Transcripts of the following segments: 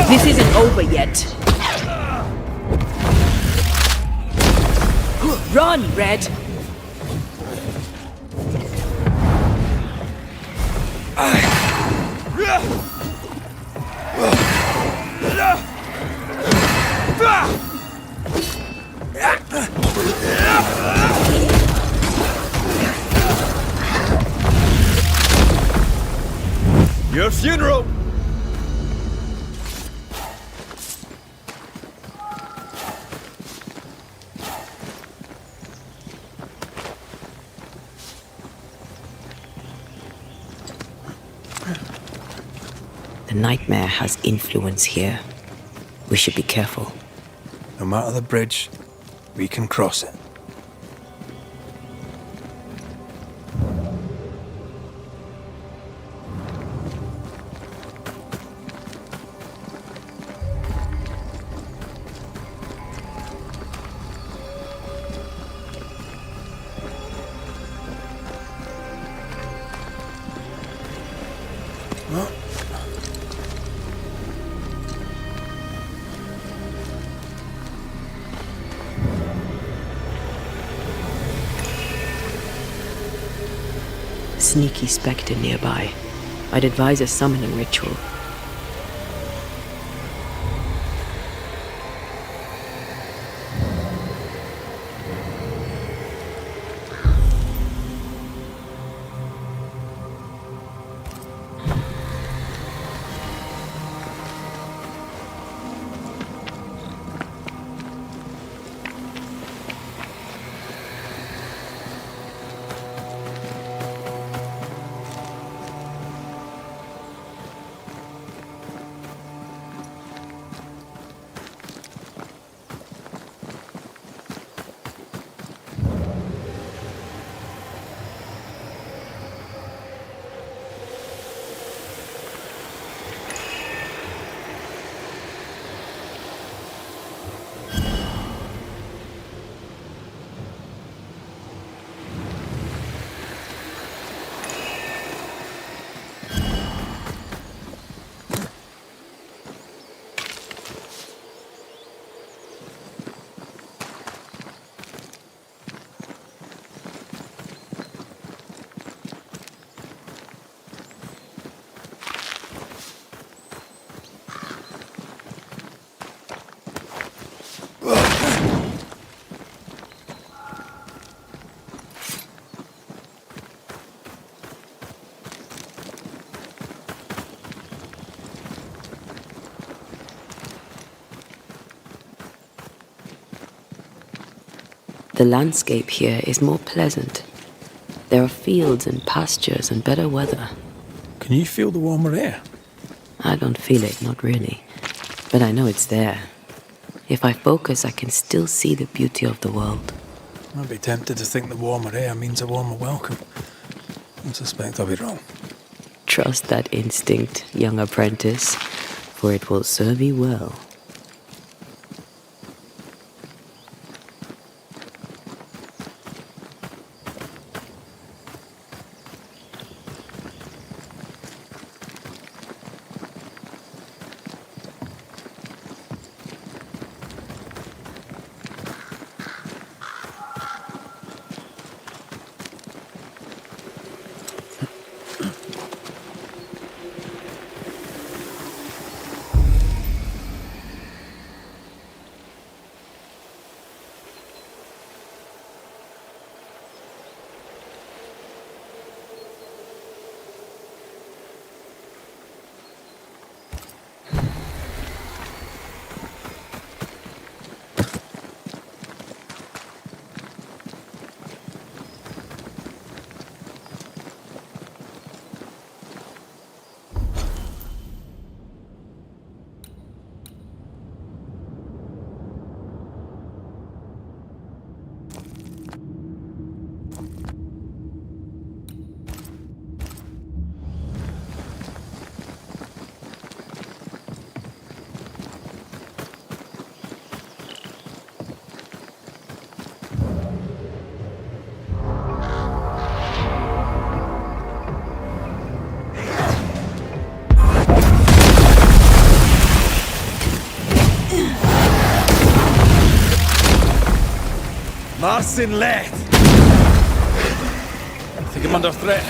This isn't over yet. Run, Red! Your funeral! The nightmare has influence here. We should be careful. No matter the bridge, we can cross it. Sneaky spectre nearby. I'd advise a summoning ritual. The landscape here is more pleasant. There are fields and pastures and better weather. Can you feel the warmer air? I don't feel it, not really. But I know it's there. If I focus, I can still see the beauty of the world. I'd be tempted to think the warmer air means a warmer welcome. I suspect I'll be wrong. Trust that instinct, young apprentice, for it will serve you well. Arsin Leith! Think I'm under threat.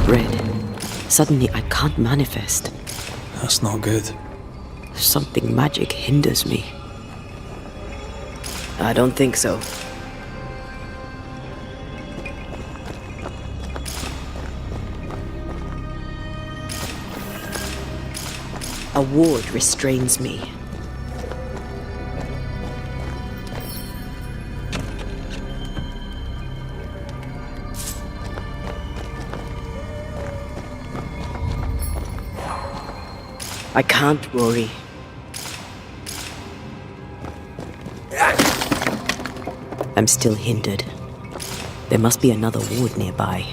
Red. Suddenly I can't manifest. That's not good. Something magic hinders me. I don't think so. A ward restrains me. I can't, Rory. I'm still hindered. There must be another ward nearby.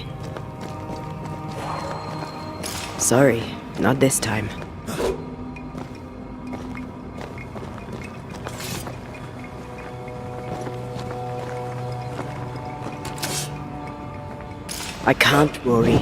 Sorry, not this time. I can't, Rory.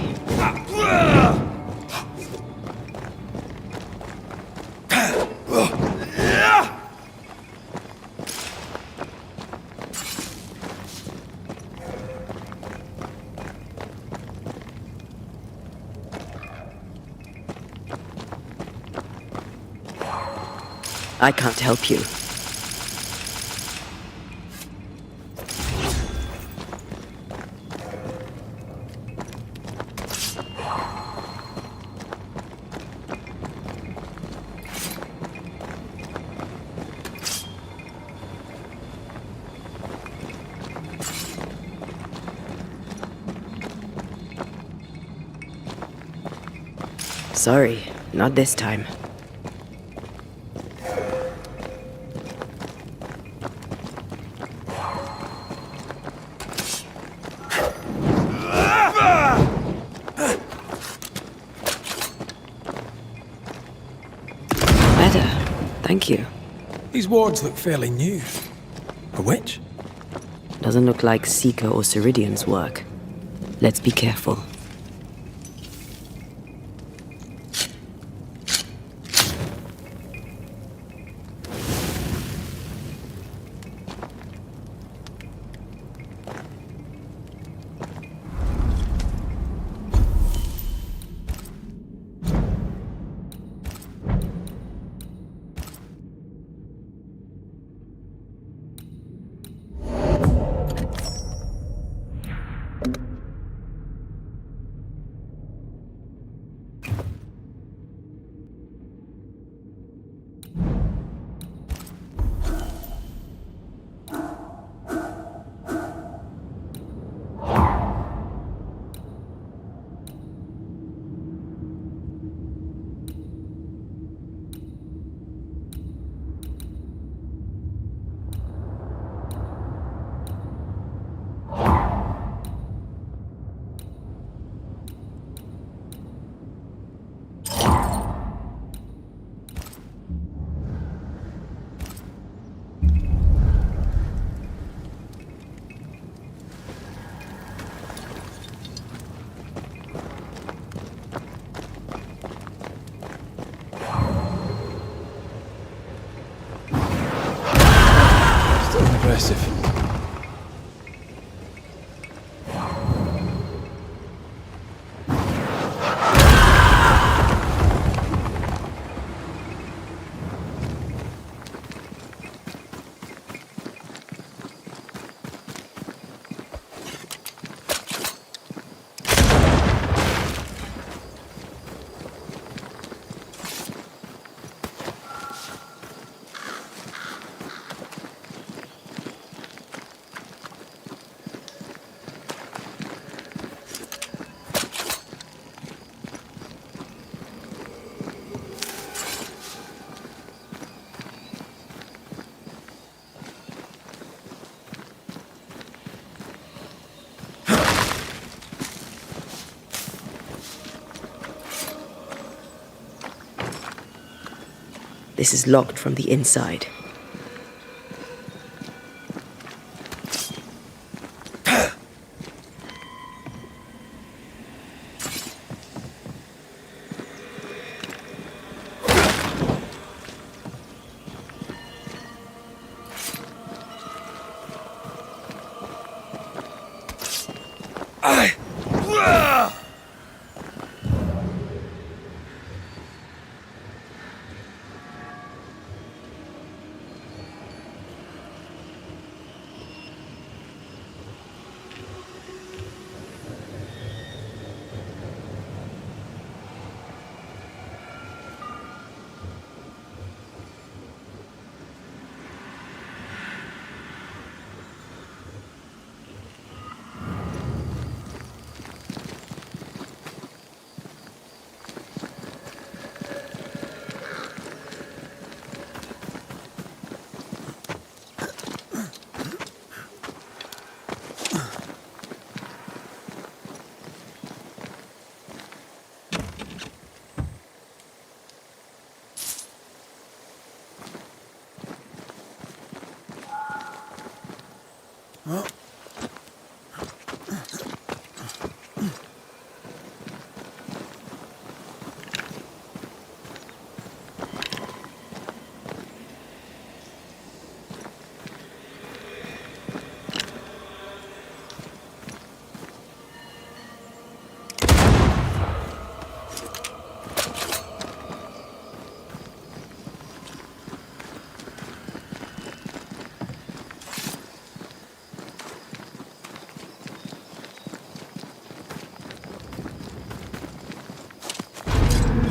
I can't help you. Sorry, not this time. Better, thank you. These wards look fairly new. A witch? Doesn't look like Seeker or Ceridian's work. Let's be careful. Impressive. This is locked from the inside.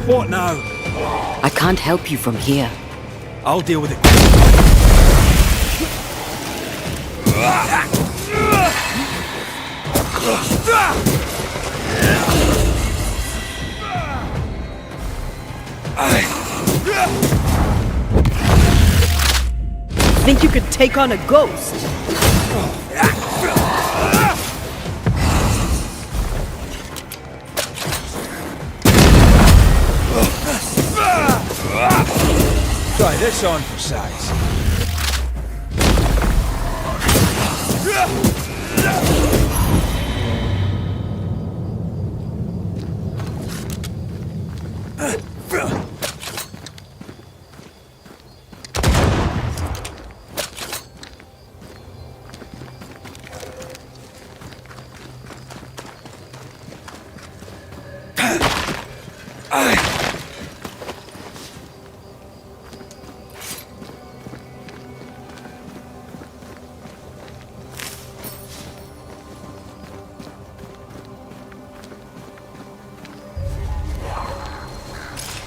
What now? I can't help you from here. I'll deal with it. Think you could take on a ghost? Try this on for size.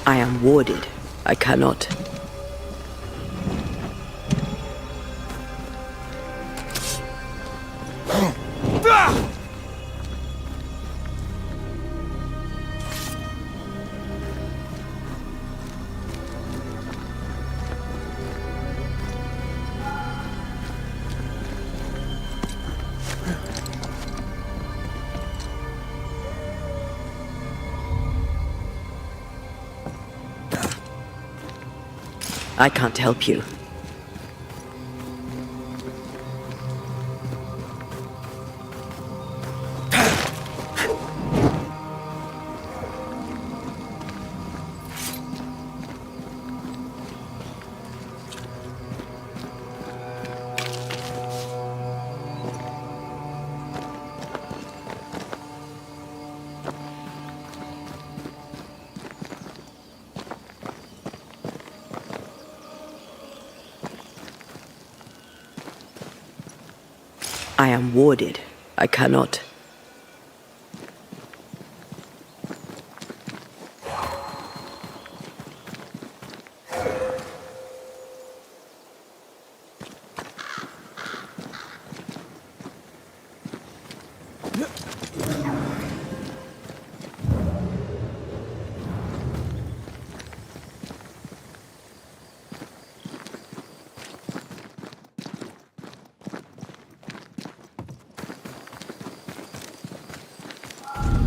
I am warded. I cannot. I can't help you. I am warded. I cannot.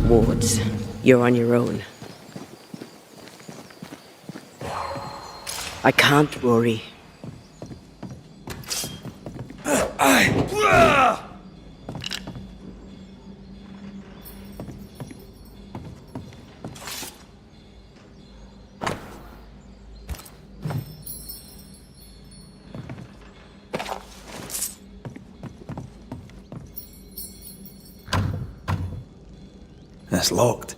Wards, you're on your own. I can't, Rory. It's locked.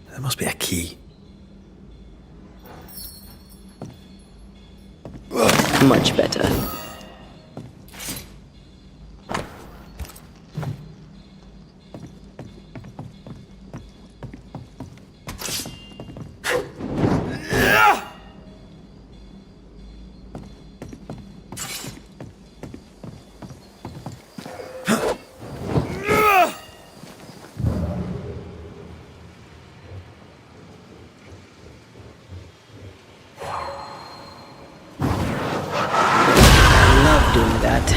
There must be a key. Much better. Doing that.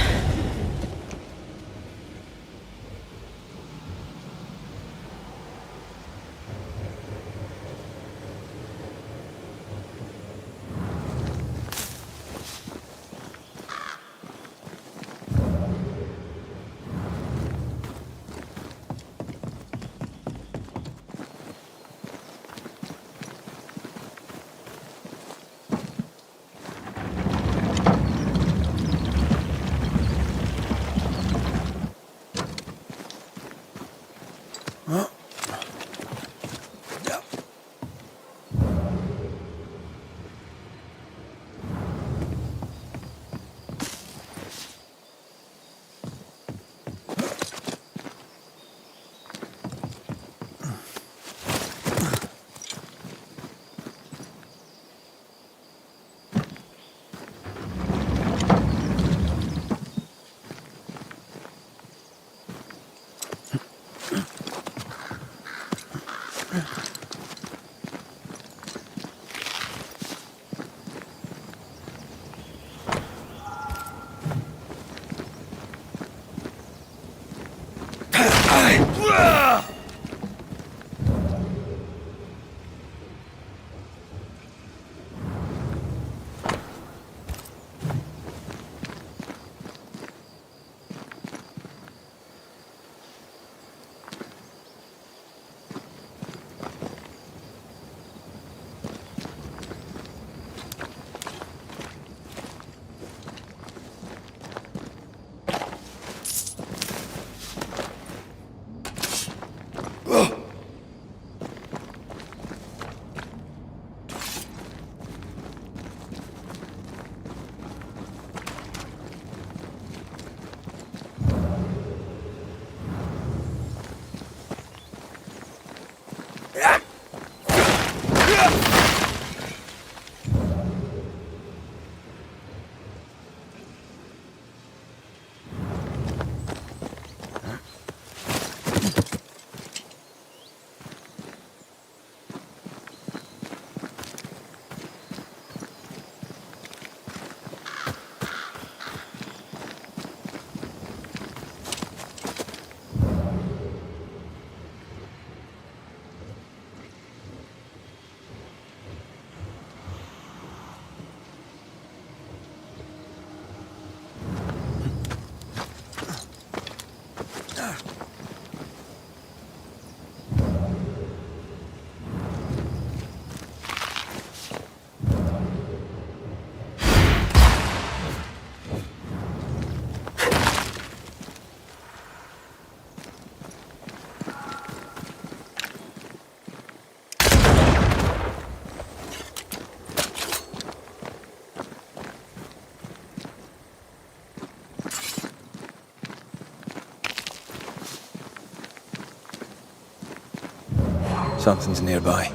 Something's nearby.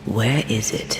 Where is it?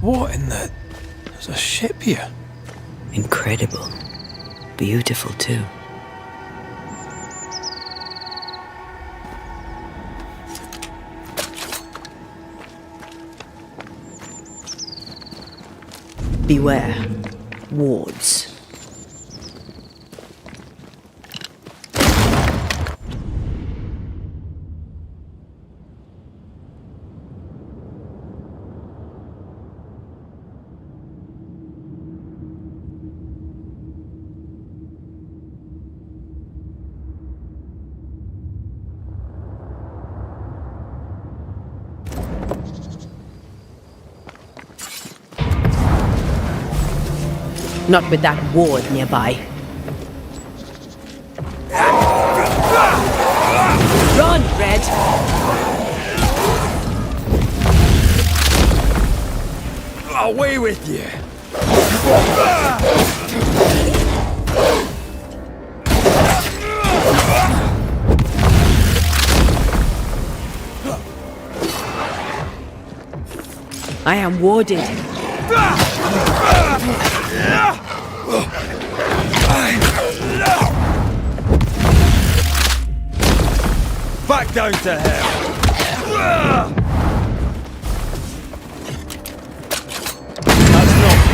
What in the... There's a ship here. Incredible. Beautiful, too. Beware. Wards. Not with that ward nearby. Run, Red! Away with you! I am warded. Back down to hell! That's not...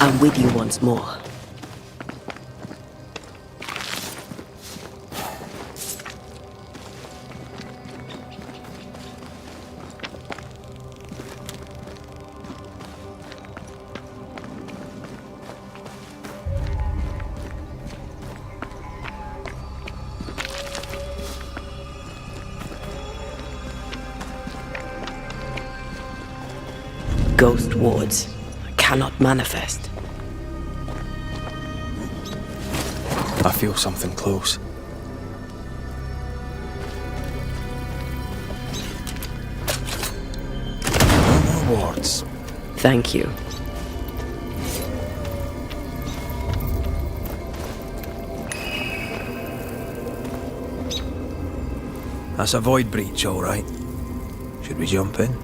I'm with you once more. Ghost wards cannot manifest. I feel something close. No more wards. Thank you. That's a void breach, all right. Should we jump in?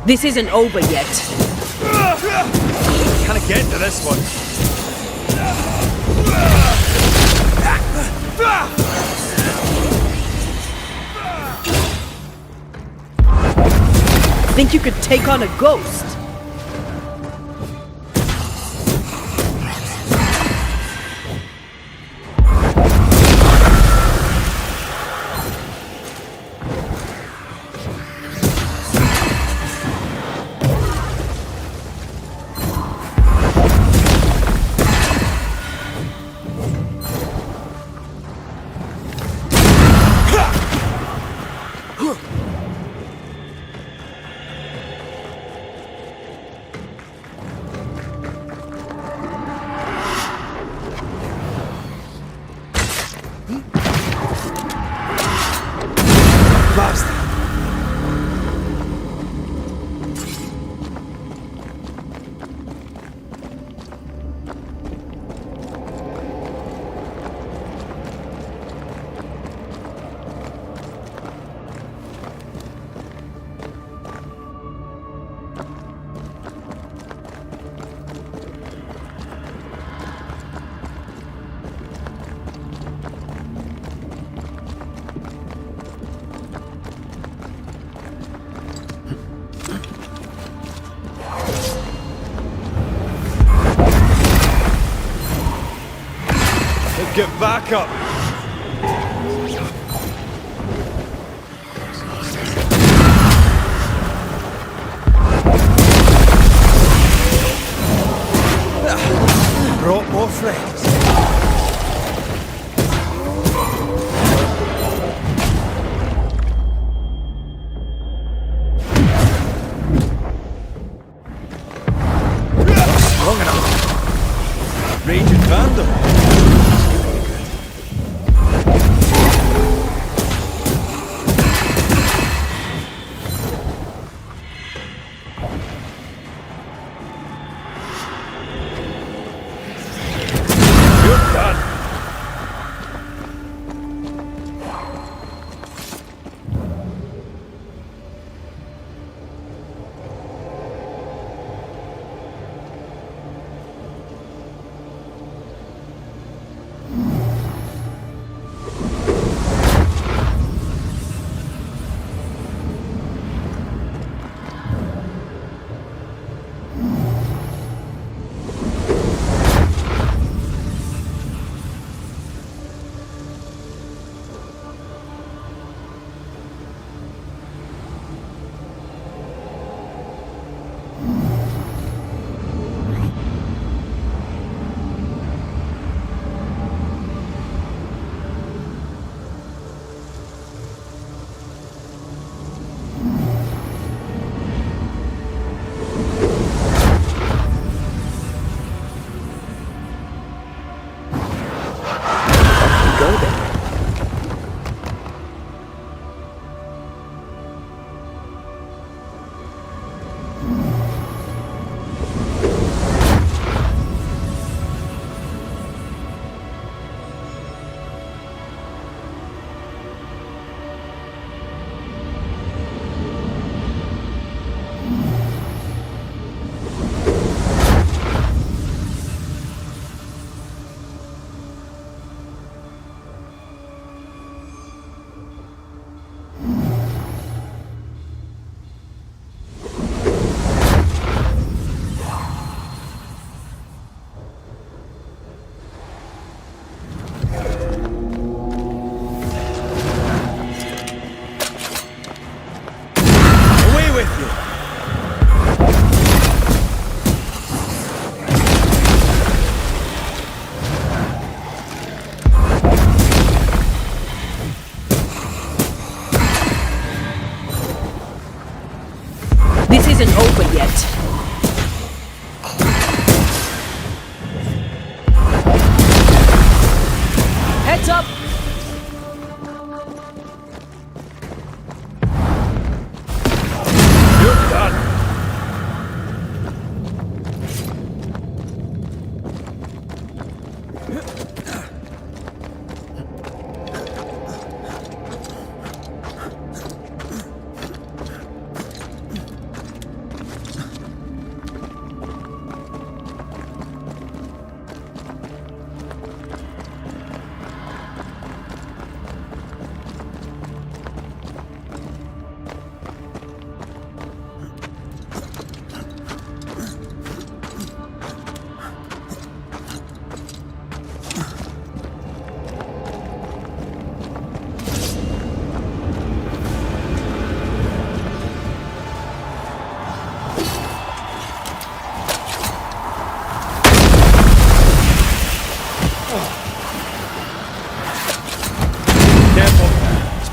This isn't over yet. Can I get to this one? Think you could take on a ghost? Get back up! Brought more friends. Long enough. Range and random.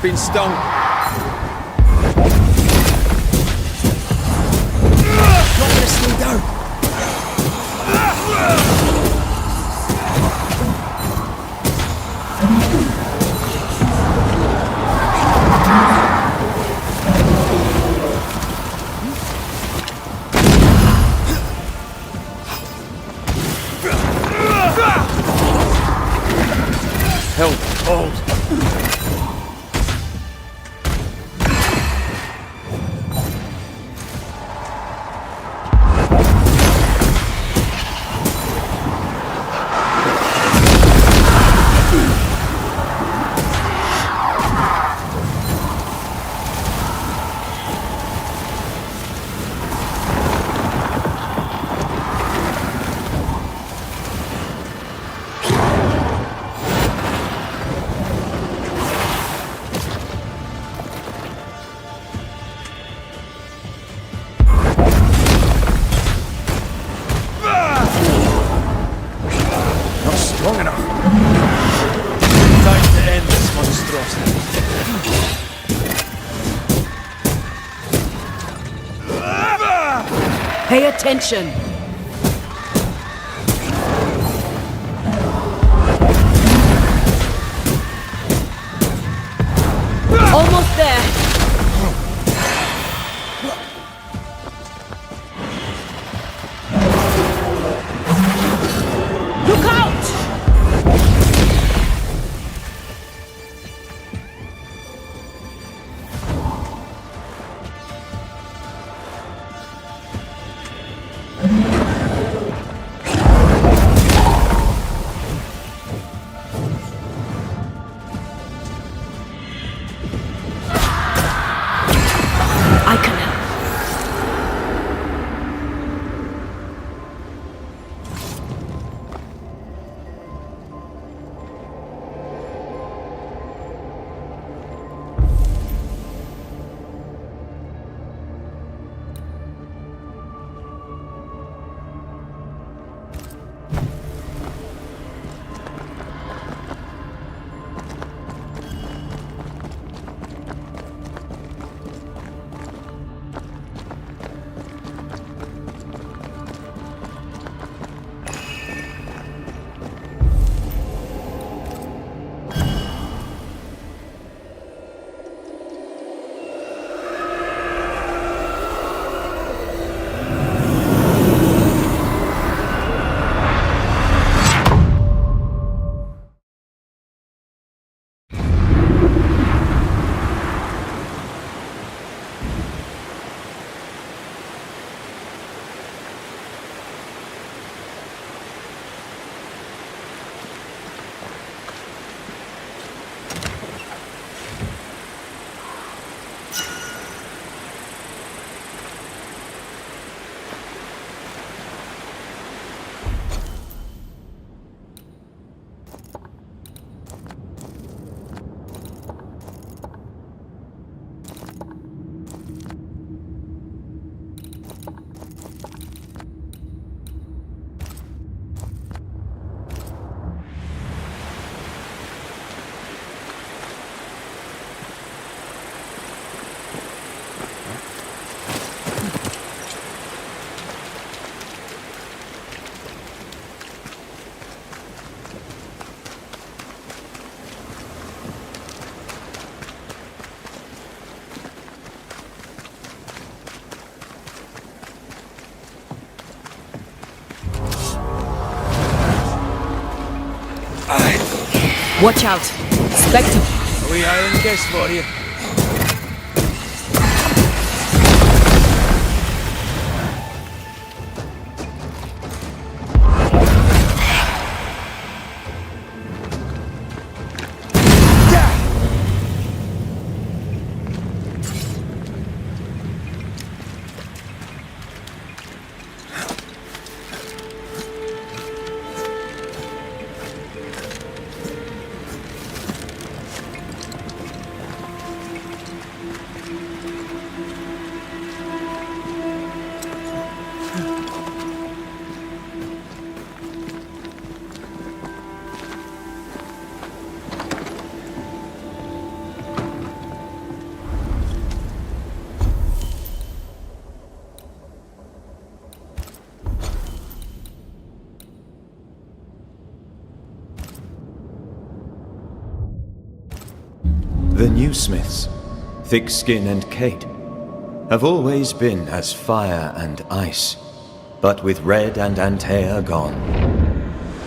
been stung. Not gonna slow down. Help, hold. Pay attention. Almost there. Look out! Watch out! Spectre! A wee island guess for you. The Newsmiths, Thickskin and Kate, have always been as fire and ice, but with Red and Antea gone,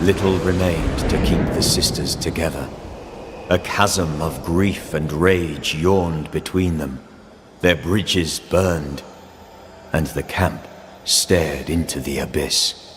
little remained to keep the sisters together. A chasm of grief and rage yawned between them, their bridges burned, and the camp stared into the abyss.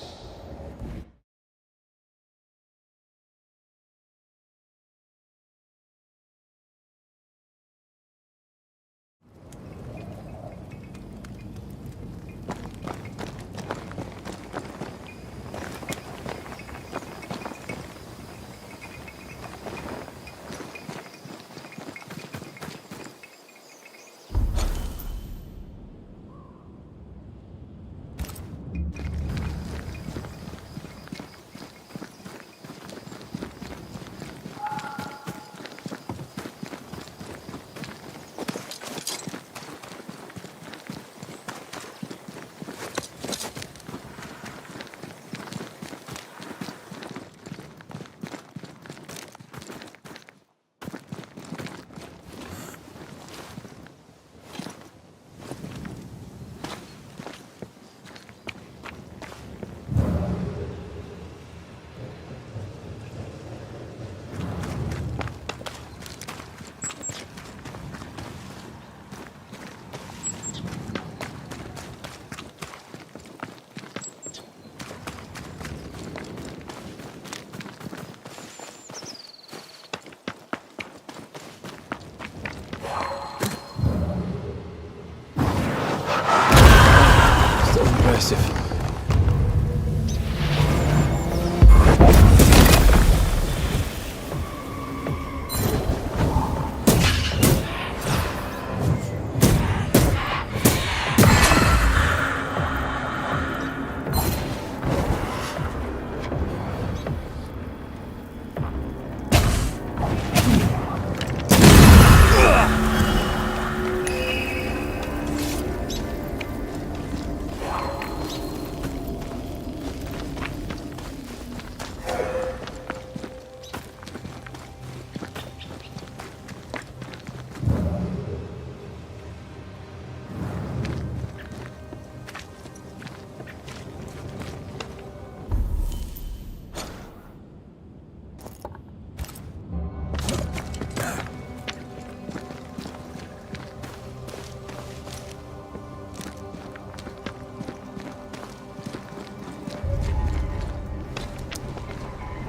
Impressive.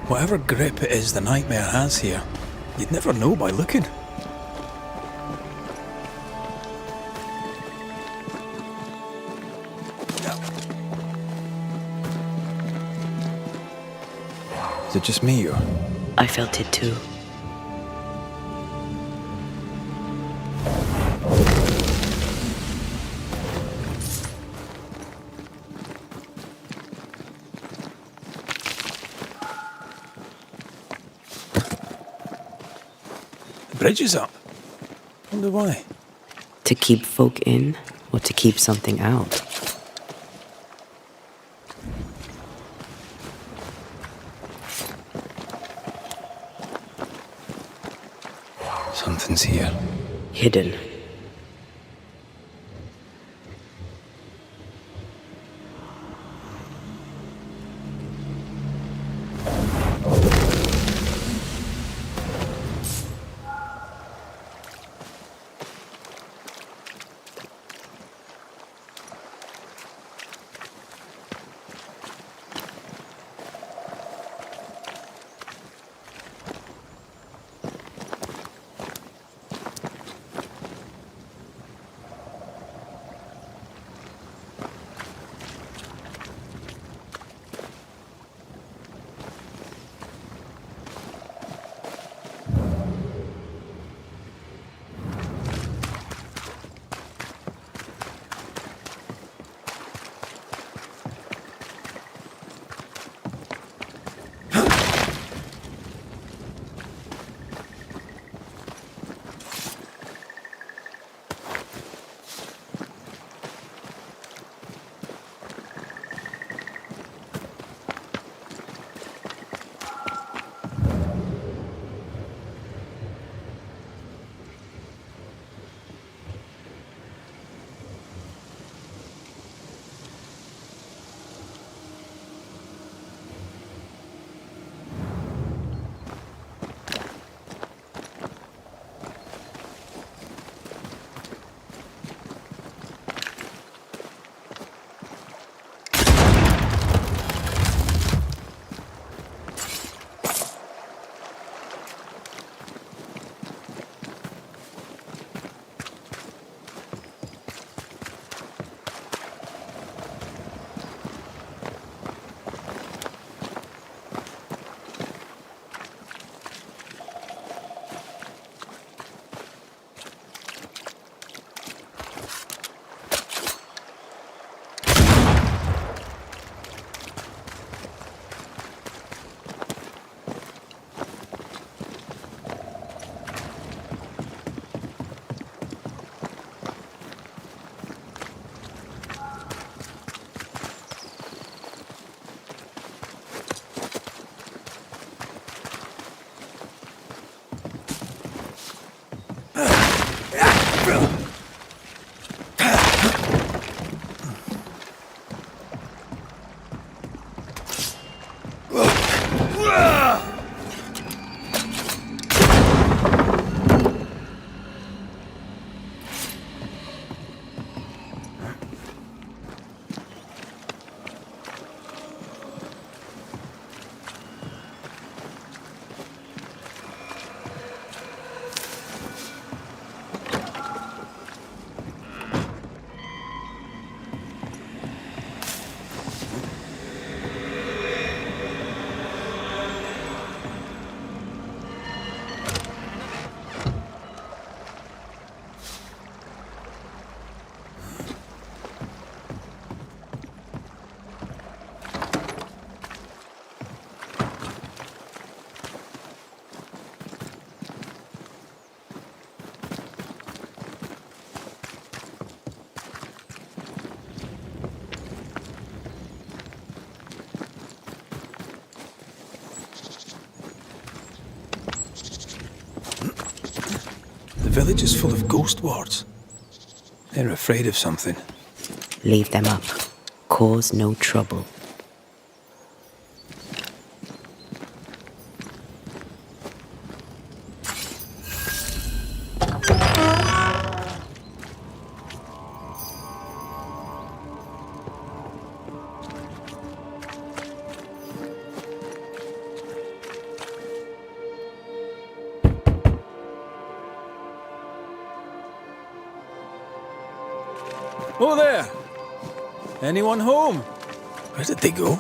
Whatever grip it is the nightmare has here, you'd never know by looking. Is it just me, or? I felt it too. The bridge is up. Wonder why. To keep folk in, or to keep something out? Something's here. Hidden. village is full of ghost wards. They're afraid of something. Leave them up. Cause no trouble. Oh there! Anyone home? Where did they go?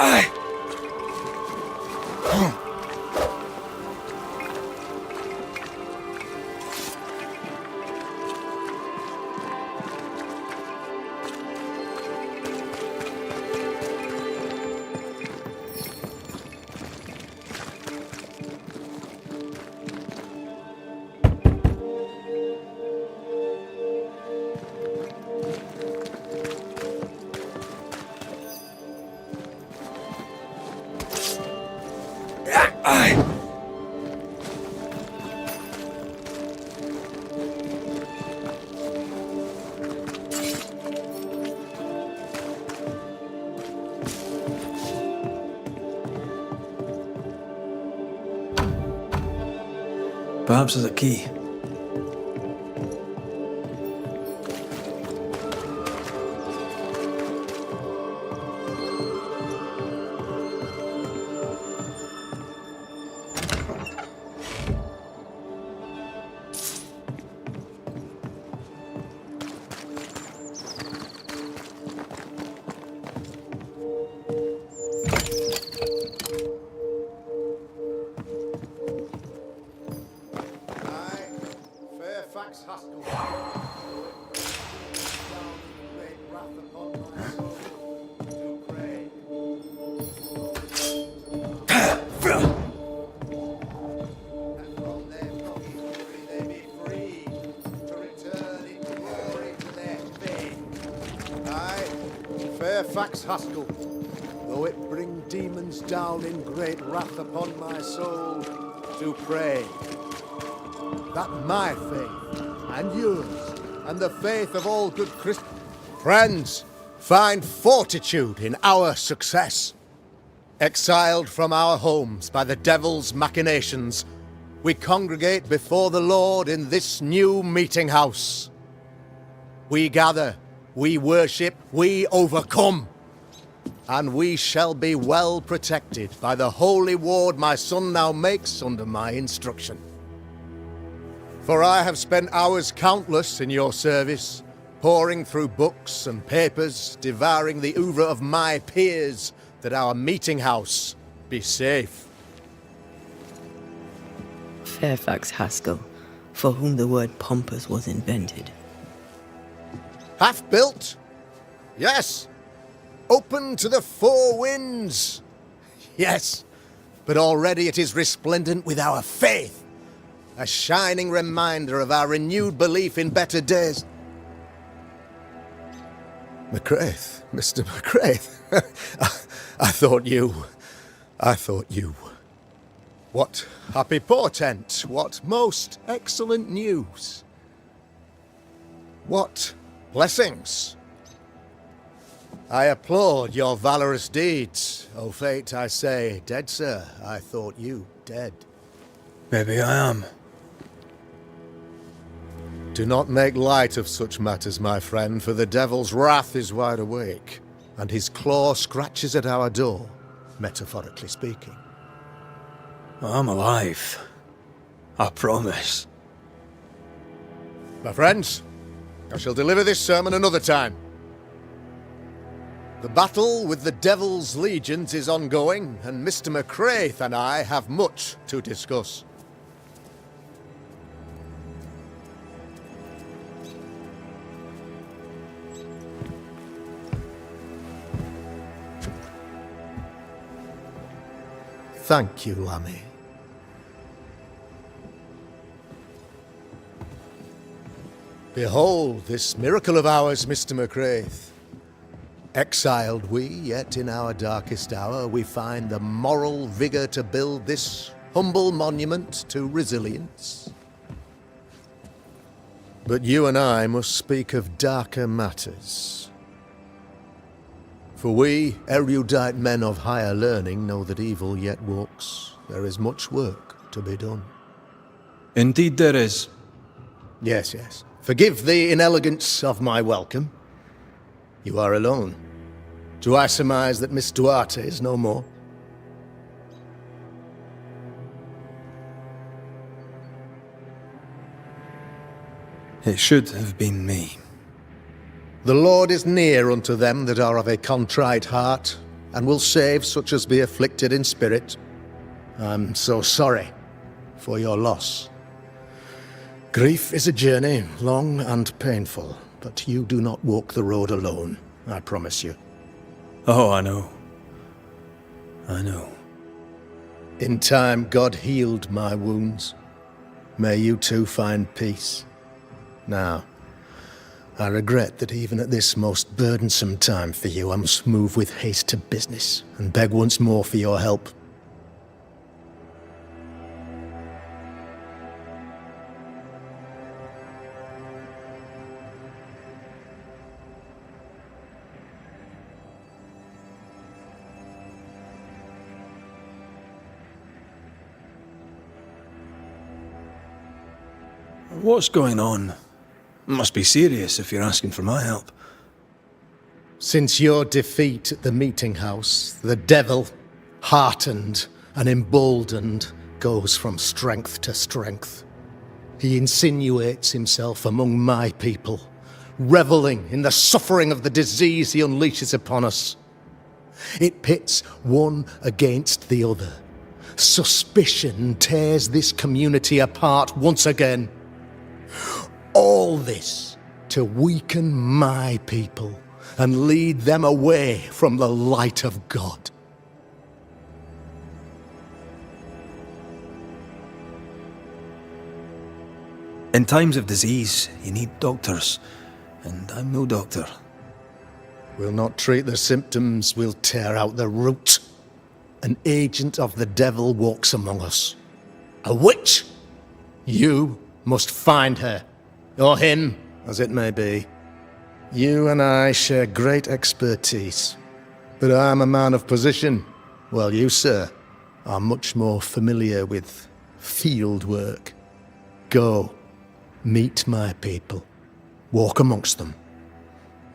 Aye! Perhaps there's a key. Fairefax Haskell. Great wrath upon my soul to pray. And from their fury they be free to return in glory to their faith. I, Fairefax Haskell, though it bring demons down in great wrath upon my soul, to pray that my faith and yours and the faith of all good Christians friends find fortitude in our success. Exiled from our homes by the devil's machinations, we congregate before the Lord in this new meeting house. We gather, we worship, we overcome, and we shall be well protected by the holy ward my son now makes under my instruction. For I have spent hours countless in your service, poring through books and papers, devouring the oeuvre of my peers, that our meeting house be safe. Fairefax Haskell, for whom the word pompous was invented. Half-built? Yes. Open to the four winds? Yes. But already it is resplendent with our faith. A shining reminder of our renewed belief in better days. McRaith, Mr. McRaith. I thought you. What happy portent, what most excellent news. What blessings. I applaud your valorous deeds. O fate, I say, dead sir, I thought you dead. Maybe I am. Do not make light of such matters, my friend, for the devil's wrath is wide awake, and his claw scratches at our door, metaphorically speaking. I'm alive. I promise. My friends, I shall deliver this sermon another time. The battle with the devil's legions is ongoing, and Mr. McRaith and I have much to discuss. Thank you, Lammy. Behold this miracle of ours, Mr. McRaith. Exiled we, yet in our darkest hour we find the moral vigour to build this humble monument to resilience. But you and I must speak of darker matters. For we, erudite men of higher learning, know that evil yet walks. There is much work to be done. Indeed there is. Yes, yes. Forgive the inelegance of my welcome. You are alone. Do I surmise that Miss Duarte is no more? It should have been me. The Lord is near unto them that are of a contrite heart, and will save such as be afflicted in spirit. I'm so sorry for your loss. Grief is a journey, long and painful, but you do not walk the road alone, I promise you. Oh, I know. I know. In time, God healed my wounds. May you too find peace. Now, I regret that even at this most burdensome time for you, I must move with haste to business and beg once more for your help. What's going on? It must be serious if you're asking for my help. Since your defeat at the meeting house, the devil, heartened and emboldened, goes from strength to strength. He insinuates himself among my people, reveling in the suffering of the disease he unleashes upon us. It pits one against the other. Suspicion tears this community apart once again. All this to weaken my people and lead them away from the light of God. In times of disease, you need doctors, and I'm no doctor. We'll not treat the symptoms, we'll tear out the root. An agent of the devil walks among us. A witch! You must find her. Or him, as it may be. You and I share great expertise, but I'm a man of position, while you, sir, are much more familiar with field work. Go, meet my people, walk amongst them,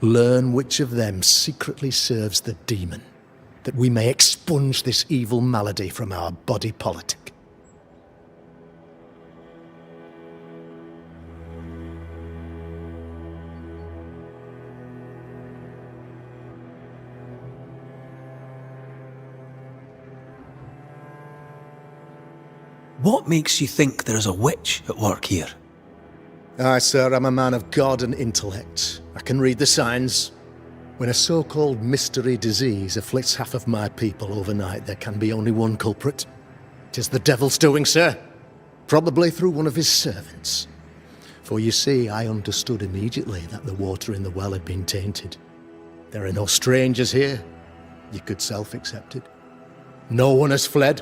learn which of them secretly serves the demon, that we may expunge this evil malady from our body politic. What makes you think there's a witch at work here? Aye, sir, I'm a man of God and intellect. I can read the signs. When a so-called mystery disease afflicts half of my people overnight, there can be only one culprit. 'Tis the devil's doing, sir. Probably through one of his servants. For you see, I understood immediately that the water in the well had been tainted. There are no strangers here. You could self-accept it. No one has fled.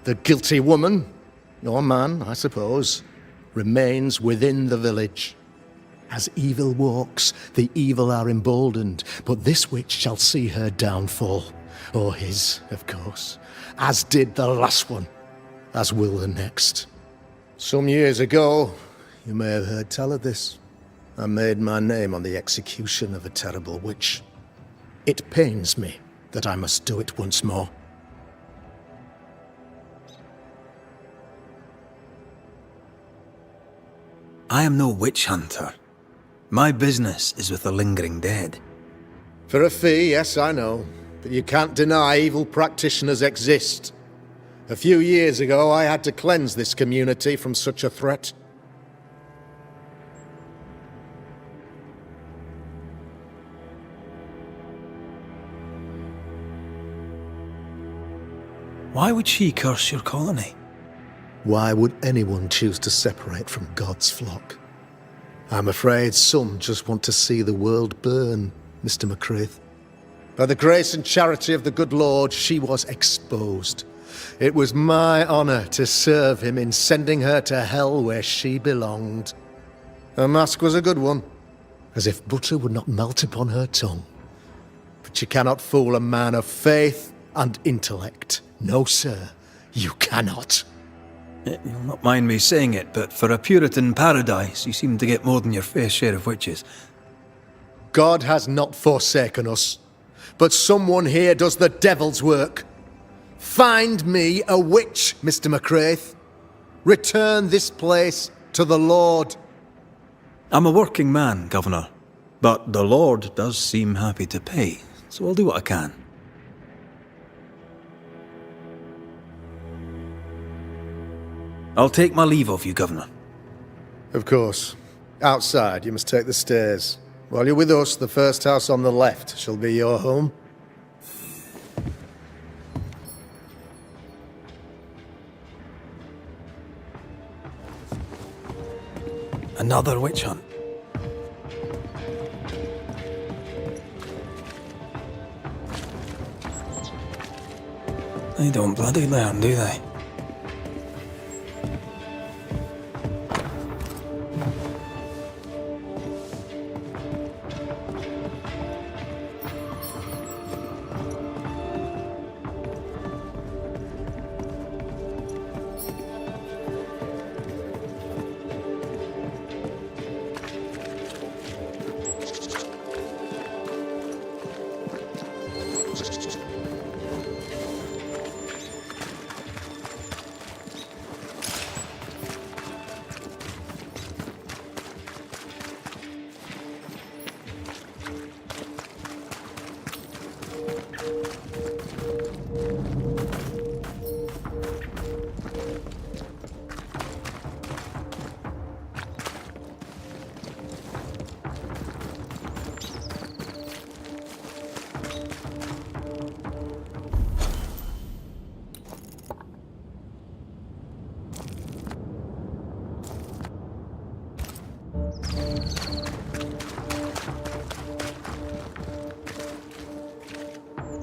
The guilty woman, or man, I suppose, remains within the village. As evil walks, the evil are emboldened, but this witch shall see her downfall, or his, of course, as did the last one. as will the next. Some years ago, you may have heard tell of this, I made my name on the execution of a terrible witch. It pains me that I must do it once more. I am no witch hunter. My business is with the lingering dead. For a fee, yes, I know. But you can't deny evil practitioners exist. A few years ago, I had to cleanse this community from such a threat. Why would she curse your colony? Why would anyone choose to separate from God's flock? I'm afraid some just want to see the world burn, Mr. McCraith. By the grace and charity of the good Lord, she was exposed. It was my honor to serve him in sending her to hell where she belonged. Her mask was a good one, as if butter would not melt upon her tongue. But you cannot fool a man of faith and intellect. No, sir, you cannot. You'll not mind me saying it, but for a Puritan paradise, you seem to get more than your fair share of witches. God has not forsaken us, but someone here does the devil's work. Find me a witch, Mr. McCraith. Return this place to the Lord. I'm a working man, Governor, but the Lord does seem happy to pay, so I'll do what I can. I'll take my leave of you, Governor. Of course. Outside, you must take the stairs. While you're with us, the first house on the left shall be your home. Another witch hunt. They don't bloody learn, do they?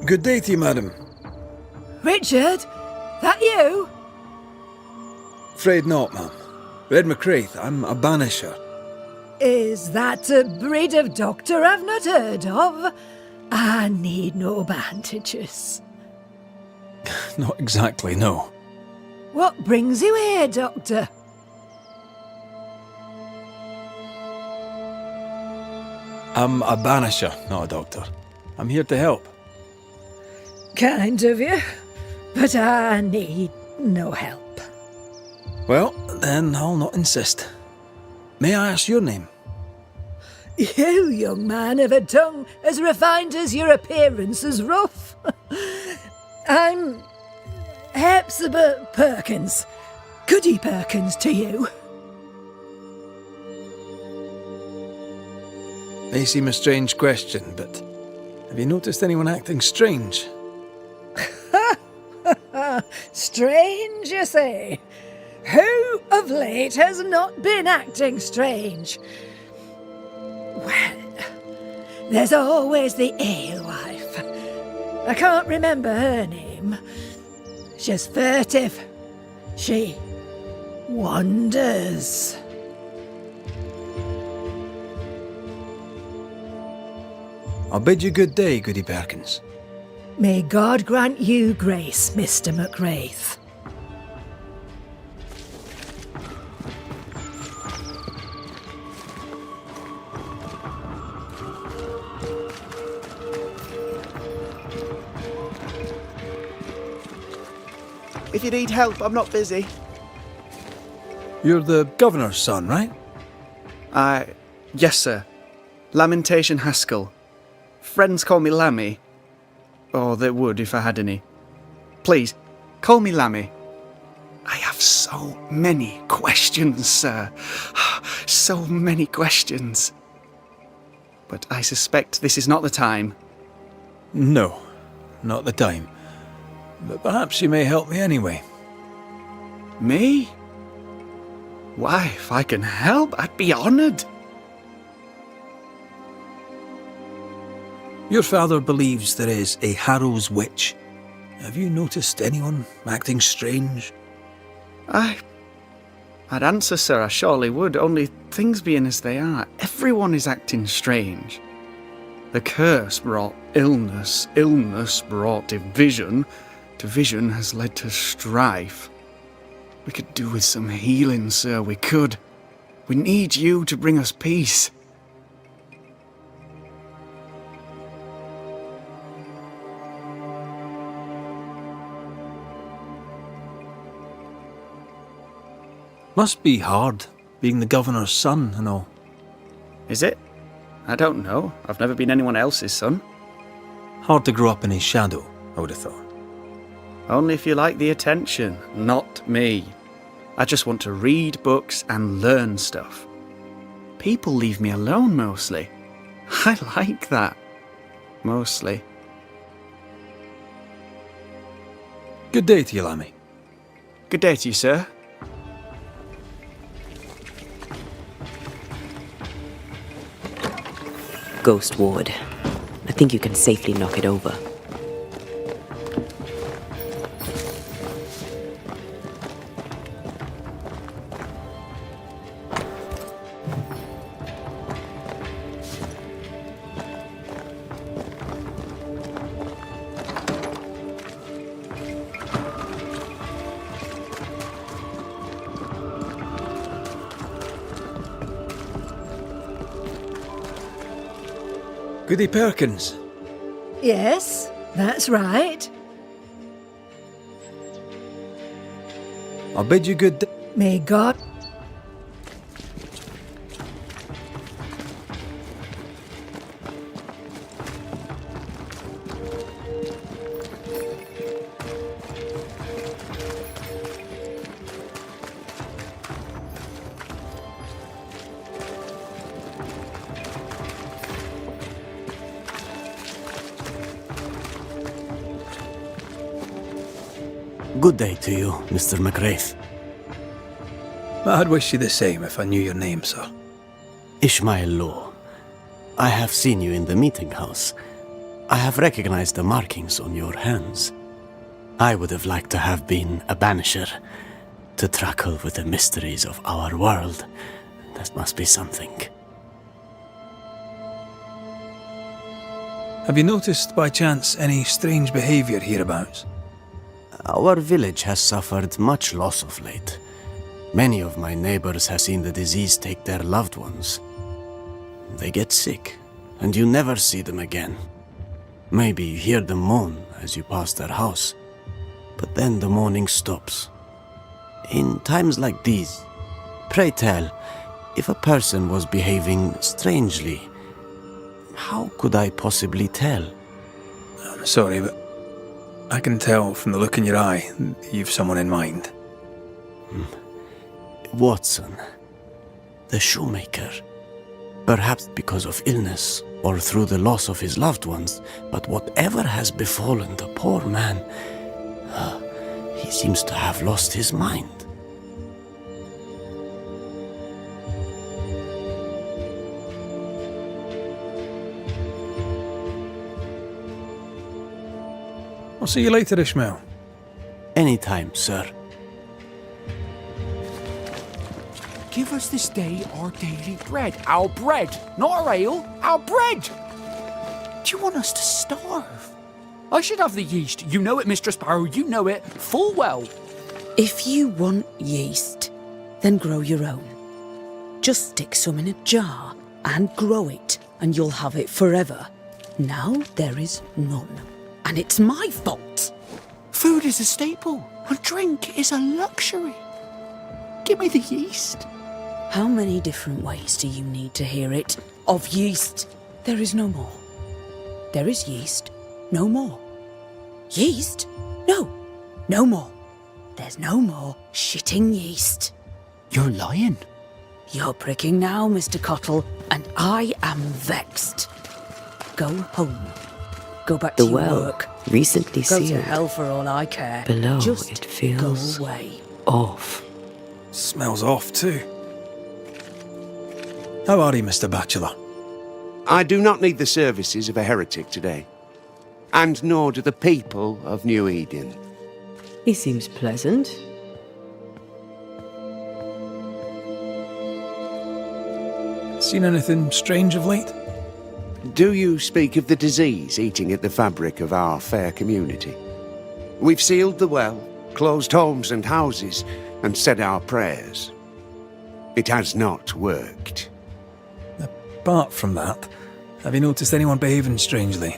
Good day to you, madam. Richard? That you? Afraid not, ma'am. Red McCraith, I'm a banisher. Is that a breed of doctor I've not heard of? I need no bandages. Not exactly, no. What brings you here, Doctor? I'm a banisher, not a doctor. I'm here to help. Kind of you, but I need no help. Well, then I'll not insist. May I ask your name? You, young man, have a tongue as refined as your appearance is rough. I'm Hepzibah Perkins. Goody Perkins to you. May seem a strange question, but have you noticed anyone acting strange? Strange, you say? Who of late has not been acting strange? Well, there's always the alewife. I can't remember her name. She's furtive. She wanders. I'll bid you good day, Goody Perkins. May God grant you grace, Mr. McWraith. If you need help, I'm not busy. You're the governor's son, right? Yes, sir. Lamentation Haskell. Friends call me Lammy. Or they would if I had any. Please, call me Lammy. I have so many questions, sir. So many questions. But I suspect this is not the time. No, not the time. But perhaps you may help me anyway. Me? Why, if I can help, I'd be honoured. Your father believes there is a Harrow's witch. Have you noticed anyone acting strange? I'd answer, sir, I surely would, only things being as they are, everyone is acting strange. The curse brought illness, illness brought division, division has led to strife. We could do with some healing, sir, we could. We need you to bring us peace. Must be hard, being the governor's son and all. Is it? I don't know. I've never been anyone else's son. Hard to grow up in his shadow, I would have thought. Only if you like the attention, not me. I just want to read books and learn stuff. People leave me alone mostly. I like that. Mostly. Good day to you, Lammy. Good day to you, sir. Ghost Ward. I think you can safely knock it over. Goody Perkins. Yes, that's right. I'll bid you good day. May God... Good day to you, Mr. McRaith. I'd wish you the same if I knew your name, sir. Ishmael Law. I have seen you in the meeting house. I have recognized the markings on your hands. I would have liked to have been a banisher, to truckle with the mysteries of our world. That must be something. Have you noticed by chance any strange behaviour hereabouts? Our village has suffered much loss of late. Many of my neighbors have seen the disease take their loved ones. They get sick, and you never see them again. Maybe you hear them moan as you pass their house, but then the moaning stops. In times like these, pray tell, if a person was behaving strangely, how could I possibly tell? I'm sorry, but I can tell from the look in your eye that you've someone in mind. Watson, the shoemaker. Perhaps because of illness or through the loss of his loved ones, but whatever has befallen the poor man, he seems to have lost his mind. I'll see you later, Ishmael. Anytime, sir. Give us this day our daily bread. Our bread, not our ale, our bread! Do you want us to starve? I should have the yeast. You know it, Mistress Sparrow, you know it full well. If you want yeast, then grow your own. Just stick some in a jar and grow it, and you'll have it forever. Now there is none. And it's my fault. Food is a staple, and drink is a luxury. Give me the yeast. How many different ways do you need to hear it? Of yeast, there is no more. There is yeast, no more. Yeast? No, no more. There's no more shitting yeast. You're lying. You're pricking now, Mr. Cottle, and I am vexed. Go home. Go back to The your well, work. recently Go to sealed. hell for all I care. Below, Just it feels go away. off. Smells off too. How are you, Mr. Bachelor? I do not need the services of a heretic today. And nor do the people of New Eden. He seems pleasant. Seen anything strange of late? Do you speak of the disease eating at the fabric of our fair community? We've sealed the well, closed homes and houses, and said our prayers. It has not worked. Apart from that, have you noticed anyone behaving strangely?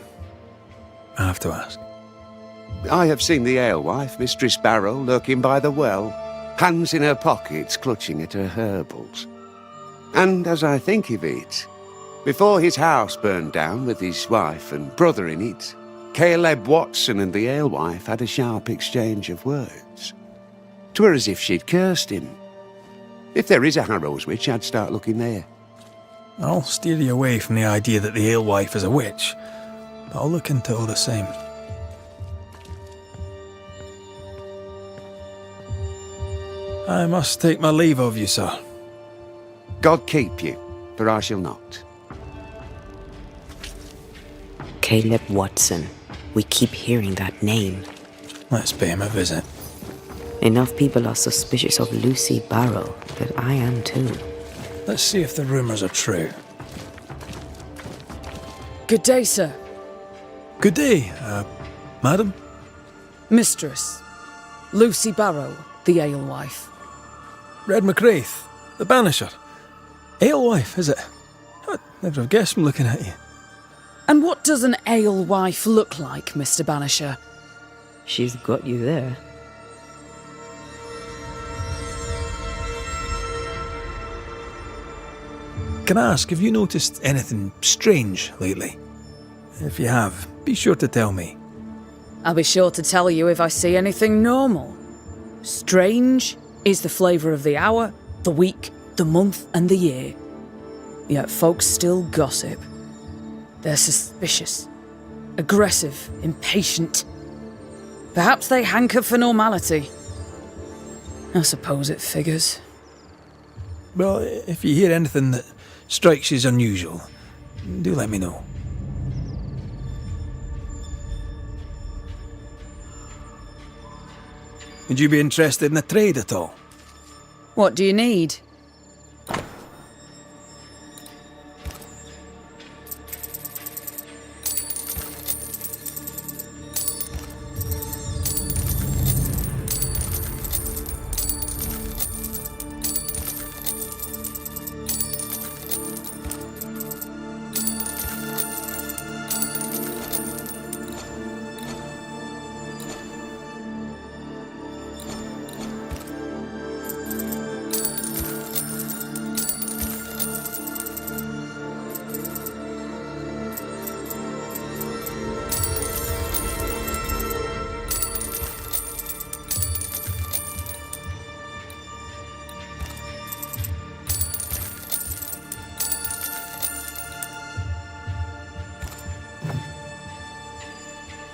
I have to ask. I have seen the alewife, Mistress Barrow, lurking by the well, hands in her pockets clutching at her herbals. And as I think of it, before his house burned down with his wife and brother in it, Caleb Watson and the alewife had a sharp exchange of words. 'Twere as if she'd cursed him. If there is a Harrow's witch, I'd start looking there. I'll steer you away from the idea that the alewife is a witch, but I'll look into it all the same. I must take my leave of you, sir. God keep you, for I shall not. Caleb Watson. We keep hearing that name. Let's pay him a visit. Enough people are suspicious of Lucy Barrow that I am too. Let's see if the rumours are true. Good day, sir. Good day, madam. Mistress. Lucy Barrow, the alewife. Red McRaith, the Banisher. Alewife, is it? I'd never have guessed from looking at you. And what does an alewife look like, Mr. Banisher? She's got you there. Can I ask, have you noticed anything strange lately? If you have, be sure to tell me. I'll be sure to tell you if I see anything normal. Strange is the flavour of the hour, the week, the month, and the year. Yet folks still gossip. They're suspicious, aggressive, impatient. Perhaps they hanker for normality. I suppose it figures. Well, if you hear anything that strikes you as unusual, do let me know. Would you be interested in a trade at all? What do you need?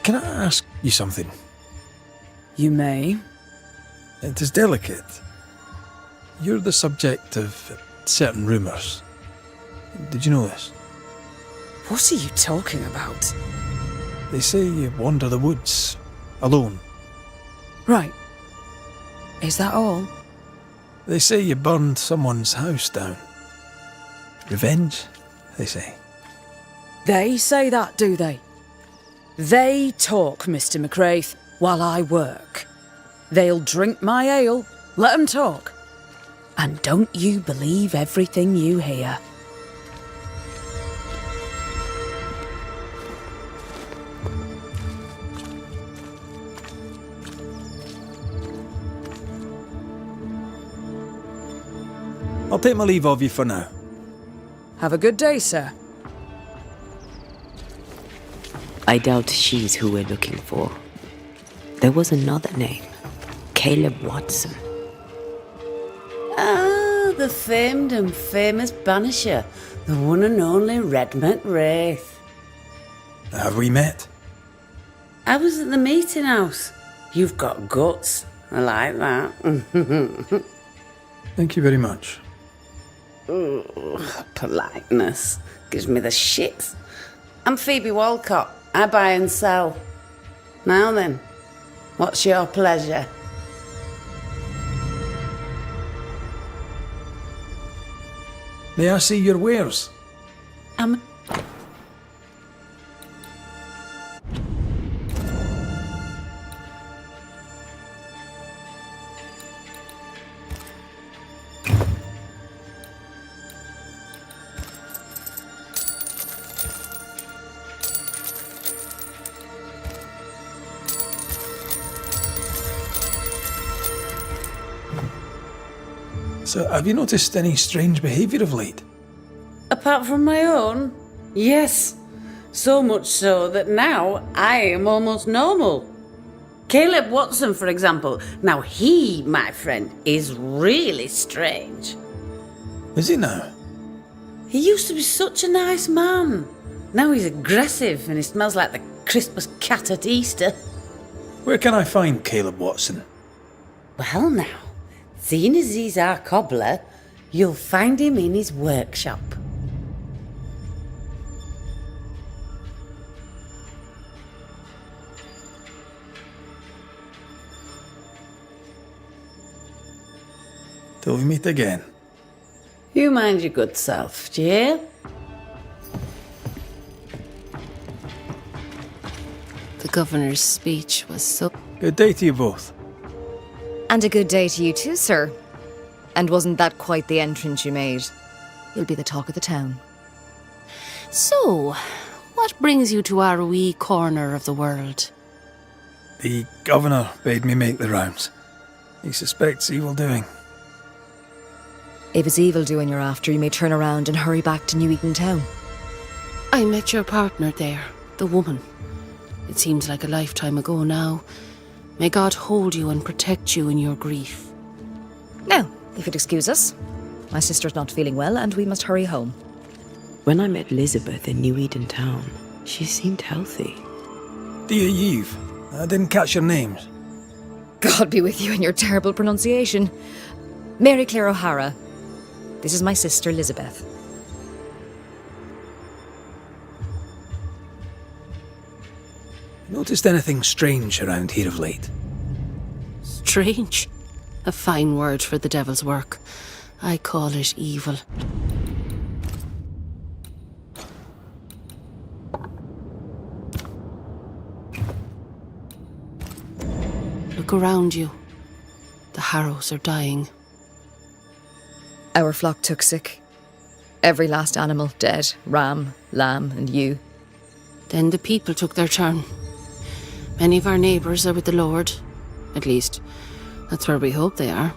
Can I ask you something? You may. It is delicate. You're the subject of certain rumours. Did you know this? What are you talking about? They say you wander the woods, alone. Right. Is that all? They say you burned someone's house down. Revenge, they say. They say that, do they? They talk, Mr. McRaith, while I work. They'll drink my ale, let 'em talk. And don't you believe everything you hear. I'll take my leave of you for now. Have a good day, sir. I doubt she's who we're looking for. There was another name. Caleb Watson. Ah, the famed and famous Banisher. The one and only Redmond Raith. Have we met? I was at the meeting house. You've got guts. I like that. Thank you very much. Ooh, politeness. Gives me the shits. I'm Phoebe Walcott. I buy and sell. Now then, what's your pleasure? May I see your wares? So, have you noticed any strange behaviour of late? Apart from my own? Yes. So much so that now I am almost normal. Caleb Watson, for example. Now he, my friend, is really strange. Is he now? He used to be such a nice man. Now he's aggressive and he smells like the Christmas cat at Easter. Where can I find Caleb Watson? Well now, seeing as he's our cobbler, you'll find him in his workshop. Till we meet again. You mind your good self, do you hear? The governor's speech was so... Good day to you both. And a good day to you too, sir. And wasn't that quite the entrance you made? You'll be the talk of the town. So, what brings you to our wee corner of the world? The governor bade me make the rounds. He suspects evil doing. If it's evil doing you're after, you may turn around and hurry back to New Eden Town. I met your partner there, the woman. It seems like a lifetime ago now. May God hold you and protect you in your grief. Now, if you'd excuse us. My sister's not feeling well and we must hurry home. When I met Elizabeth in New Eden Town, she seemed healthy. Dear Eve, I didn't catch your names. God be with you and your terrible pronunciation. Mary Claire O'Hara. This is my sister, Elizabeth. Noticed anything strange around here of late? Strange? A fine word for the devil's work. I call it evil. Look around you. The harrows are dying. Our flock took sick. Every last animal dead. Ram, lamb, and ewe. Then the people took their turn. Many of our neighbours are with the Lord. At least, that's where we hope they are.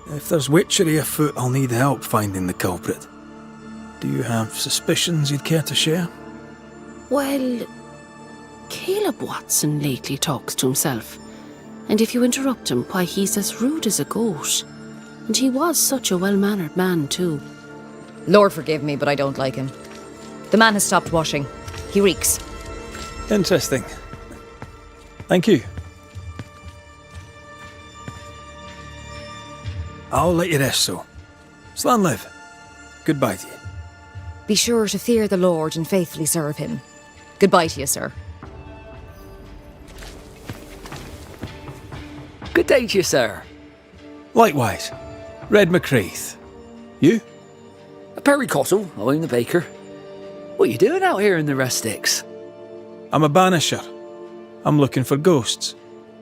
If there's witchery afoot, I'll need help finding the culprit. Do you have suspicions you'd care to share? Well, Caleb Watson lately talks to himself. And if you interrupt him, why, he's as rude as a goat. And he was such a well-mannered man, too. Lord forgive me, but I don't like him. The man has stopped washing. He reeks. Interesting. Thank you. I'll let you rest, so. Slan live. Goodbye to you. Be sure to fear the Lord and faithfully serve him. Goodbye to you, sir. Good day to you, sir. Likewise. Red McCraith. You? Perry Cottle, I'm the baker. What are you doing out here in the rustics? I'm a banisher. I'm looking for ghosts.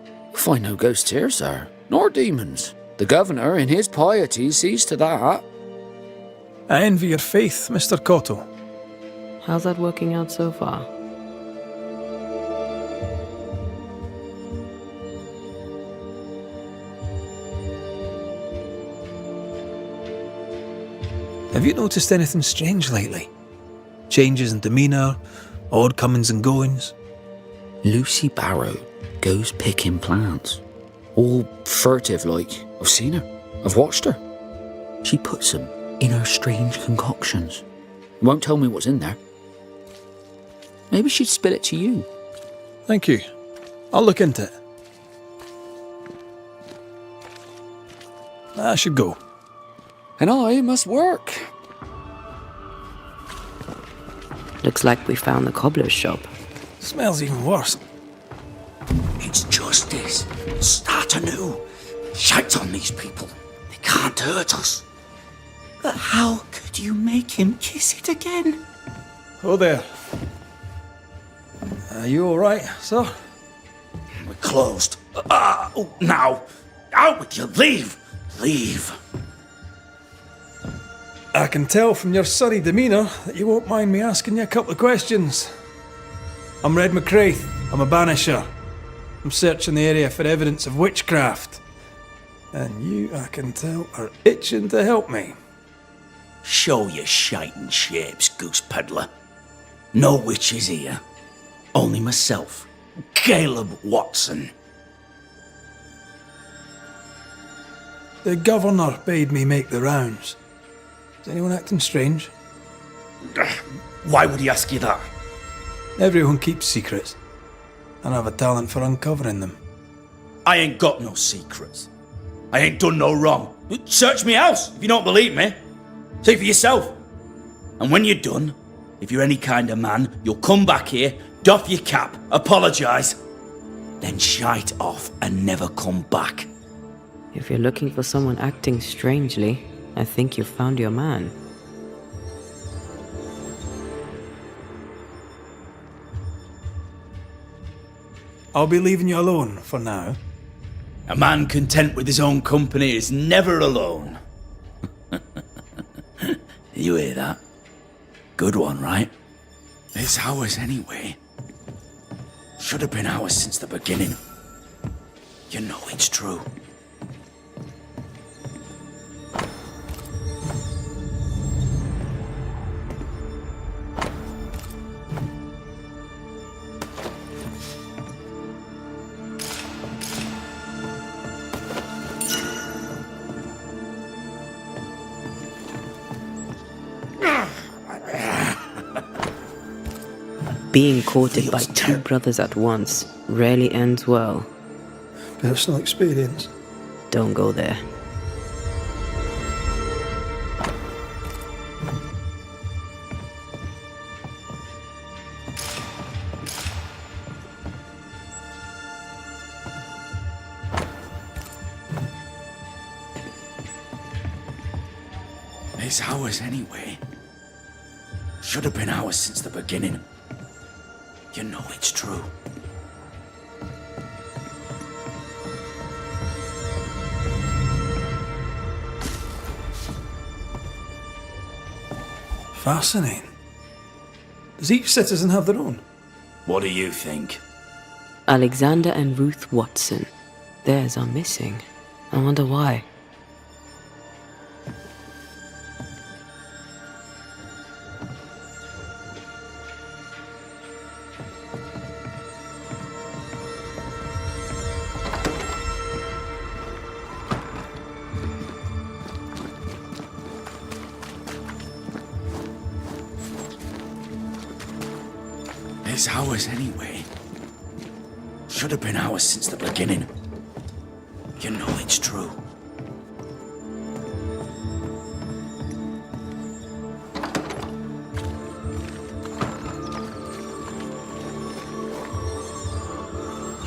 You'll find no ghosts here, sir, nor demons. The governor, in his piety, sees to that. I envy your faith, Mr. Cottle. How's that working out so far? Have you noticed anything strange lately? Changes in demeanour, odd comings and goings? Lucy Barrow goes picking plants. All furtive like. I've seen her. I've watched her. She puts them in her strange concoctions. Won't tell me what's in there. Maybe she'd spill it to you. Thank you. I'll look into it. I should go. And I must work. Looks like we found the cobbler's shop. Smells even worse. It's justice. Start anew. Shout on these people. They can't hurt us. But how could you make him kiss it again? Oh there. Are you alright, sir? We're closed. Now. Out with you. Leave. Leave. I can tell from your surly demeanour that you won't mind me asking you a couple of questions. I'm Red McRaith. I'm a banisher. I'm searching the area for evidence of witchcraft. And you, I can tell, are itching to help me. Show your shiting shapes, goose peddler. No witches here. Only myself, Caleb Watson. The governor bade me make the rounds. Is anyone acting strange? Why would he ask you that? Everyone keeps secrets, and I have a talent for uncovering them. I ain't got no secrets. I ain't done no wrong. Search me house if you don't believe me. See for yourself. And when you're done, if you're any kind of man, you'll come back here, doff your cap, apologise, then shite off and never come back. If you're looking for someone acting strangely, I think you've found your man. I'll be leaving you alone for now. A man content with his own company is never alone. You hear that? Good one, right? It's ours anyway. Should have been ours since the beginning. You know it's true. Being courted by two brothers at once rarely ends well. Personal experience. Don't go there. It's ours anyway. Should have been ours since the beginning. You know it's true. Fascinating. Does each citizen have their own? What do you think? Alexander and Ruth Watson. Theirs are missing. I wonder why. It's ours anyway. Should have been ours since the beginning. You know it's true.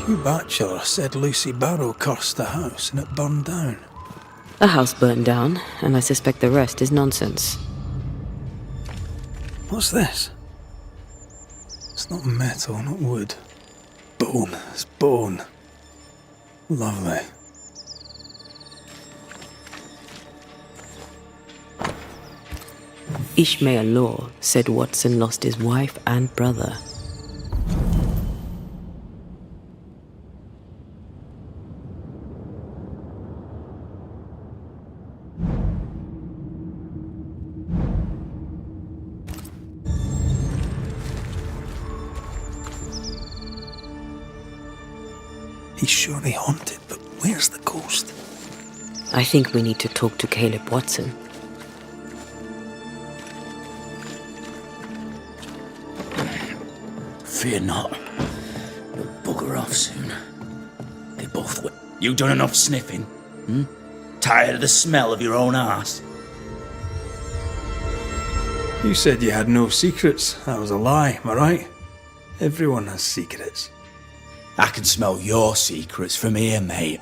Hugh Batchelor said Lucy Barrow cursed the house and it burned down. The house burned down, and I suspect the rest is nonsense. What's this? It's not metal, not wood. Bone. It's bone. Lovely. Ishmael Law said Watson lost his wife and brother. He's surely haunted, but where's the ghost? I think we need to talk to Caleb Watson. Fear not. You'll bugger off soon. They both will. You done enough sniffing? Tired of the smell of your own arse? You said you had no secrets. That was a lie, am I right? Everyone has secrets. I can smell your secrets from here, mate.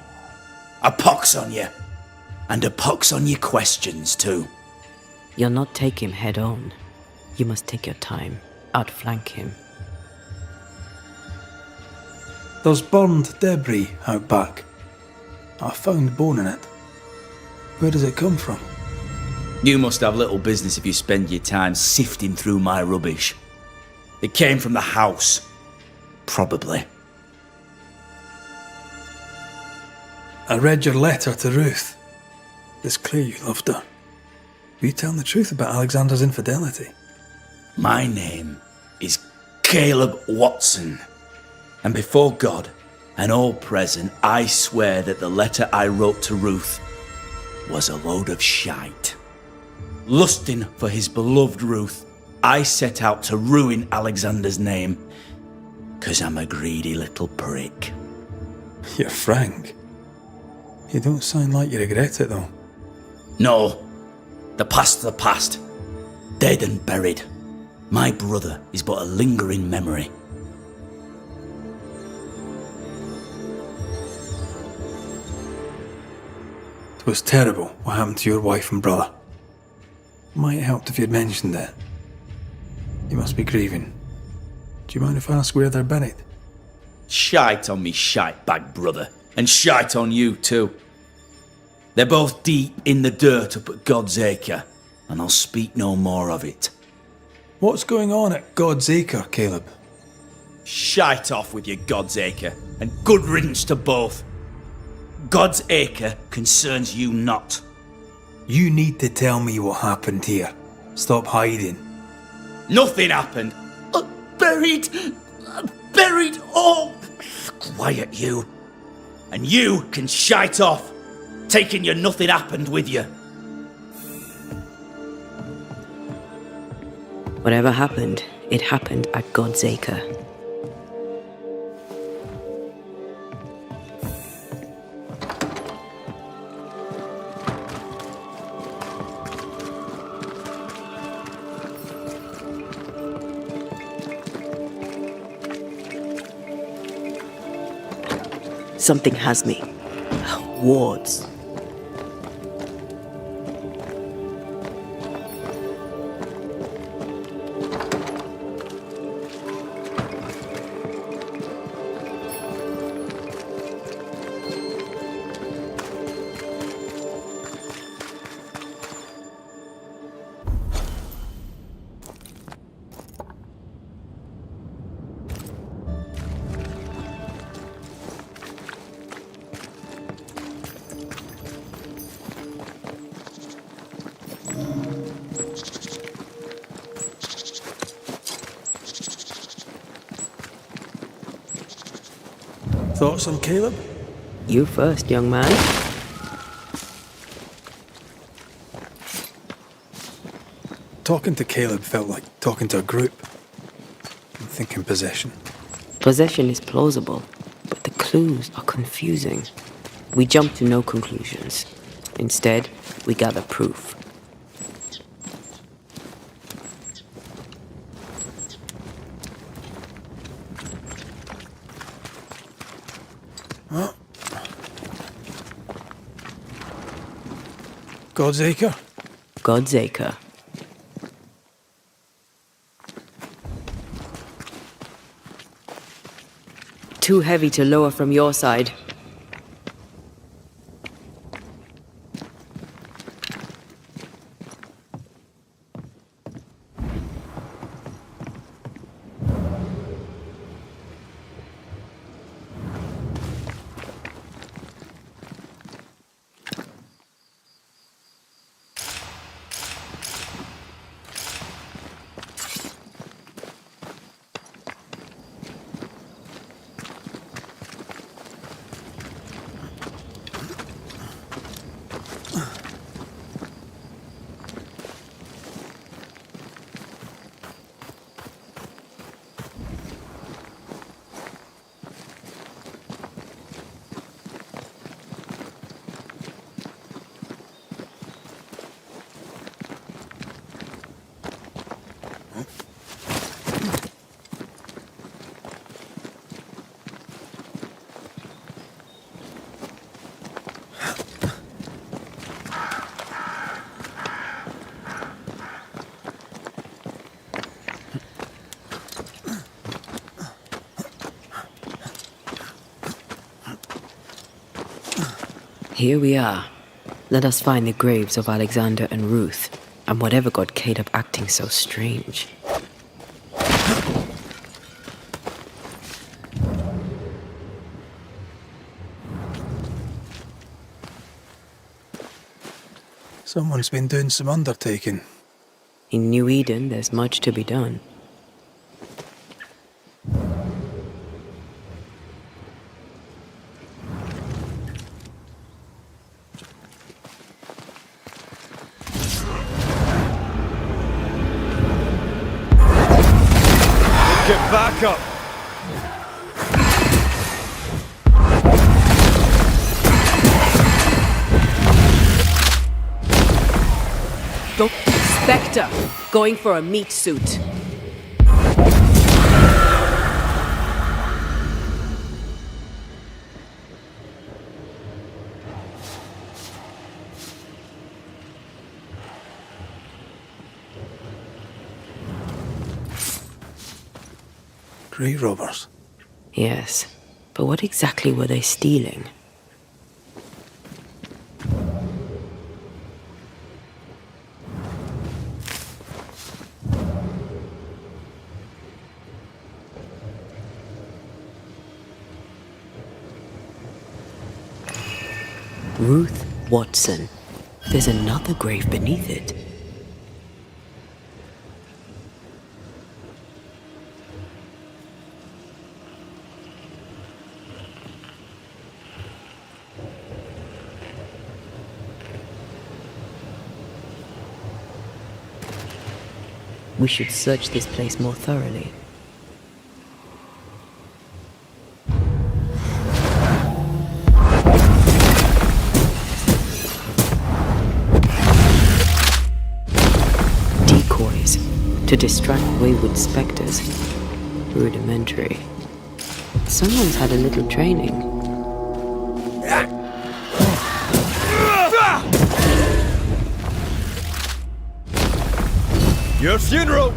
A pox on you. And a pox on your questions, too. You'll not take him head on. You must take your time. Outflank him. There's burned debris out back. I found bone in it. Where does it come from? You must have little business if you spend your time sifting through my rubbish. It came from the house. Probably. I read your letter to Ruth. It's clear you loved her. Were you telling the truth about Alexander's infidelity? My name is Caleb Watson. And before God and all present, I swear that the letter I wrote to Ruth was a load of shite. Lusting for his beloved Ruth, I set out to ruin Alexander's name, 'cause I'm a greedy little prick. You're frank. You don't sound like you regret it, though. No, the past's the past. Dead and buried. My brother is but a lingering memory. It was terrible what happened to your wife and brother. Might have helped if you'd mentioned it. You must be grieving. Do you mind if I ask where they're buried? Shite on me shite bag brother, and shite on you too. They're both deep in the dirt up at God's Acre, and I'll speak no more of it. What's going on at God's Acre, Caleb? Shite off with your God's Acre, and good riddance to both. God's Acre concerns you not. You need to tell me what happened here. Stop hiding. Nothing happened. Buried. Oh, quiet you. And you can shite off, taking your nothing happened with you. Whatever happened, it happened at God's Acre. Something has me. Wards. Thoughts on Caleb? You first, young man. Talking to Caleb felt like talking to a group. I'm thinking possession. Possession is plausible, but the clues are confusing. We jump to no conclusions. Instead, we gather proof. God's Acre? God's Acre. Too heavy to lower from your side. Here we are. Let us find the graves of Alexander and Ruth, and whatever got Caleb acting so strange. Someone's been doing some undertaking. In New Eden, there's much to be done. Get back up! Spectre, going for a meat suit. Grave robbers. Yes, but what exactly were they stealing? Ruth Watson. There's another grave beneath it. We should search this place more thoroughly. Decoys to distract wayward specters. Rudimentary. Someone's had a little training. Your funeral!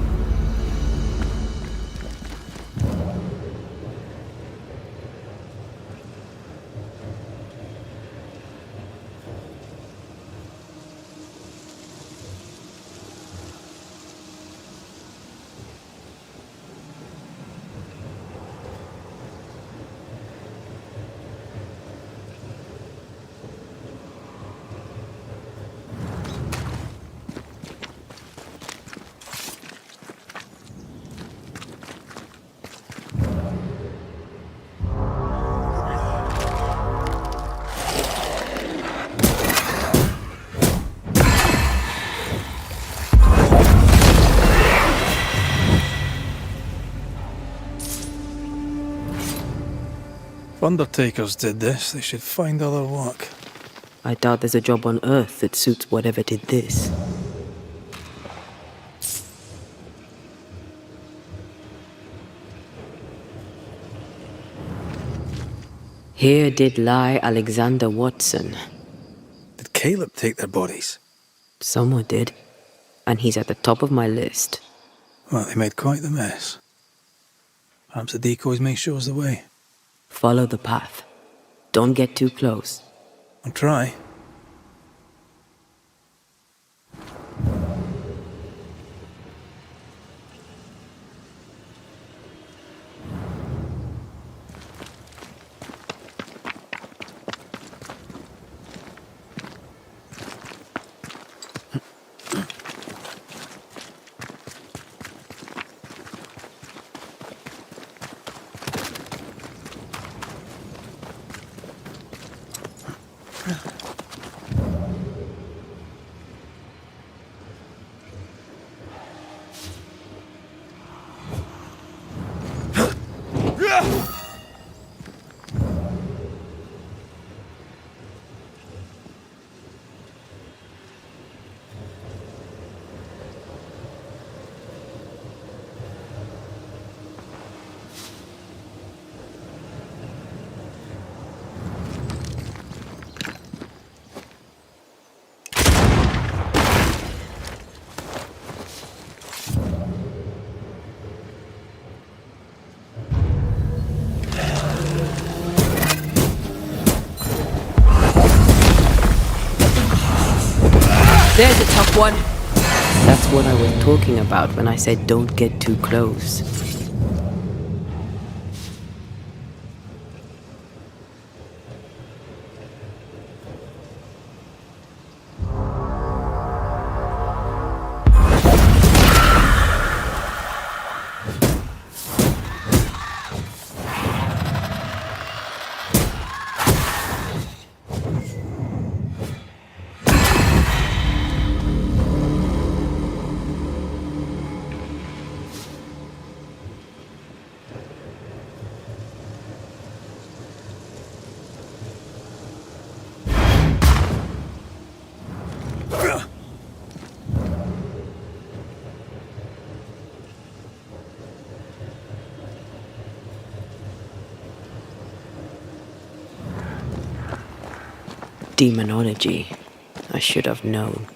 If undertakers did this, they should find other work. I doubt there's a job on Earth that suits whatever did this. Here did lie Alexander Watson. Did Caleb take their bodies? Someone did. And he's at the top of my list. Well, they made quite the mess. Perhaps the decoys may show us the way. Follow the path. Don't get too close. I'll try. There's a tough one. That's what I was talking about when I said don't get too close. Demonology. I should have known.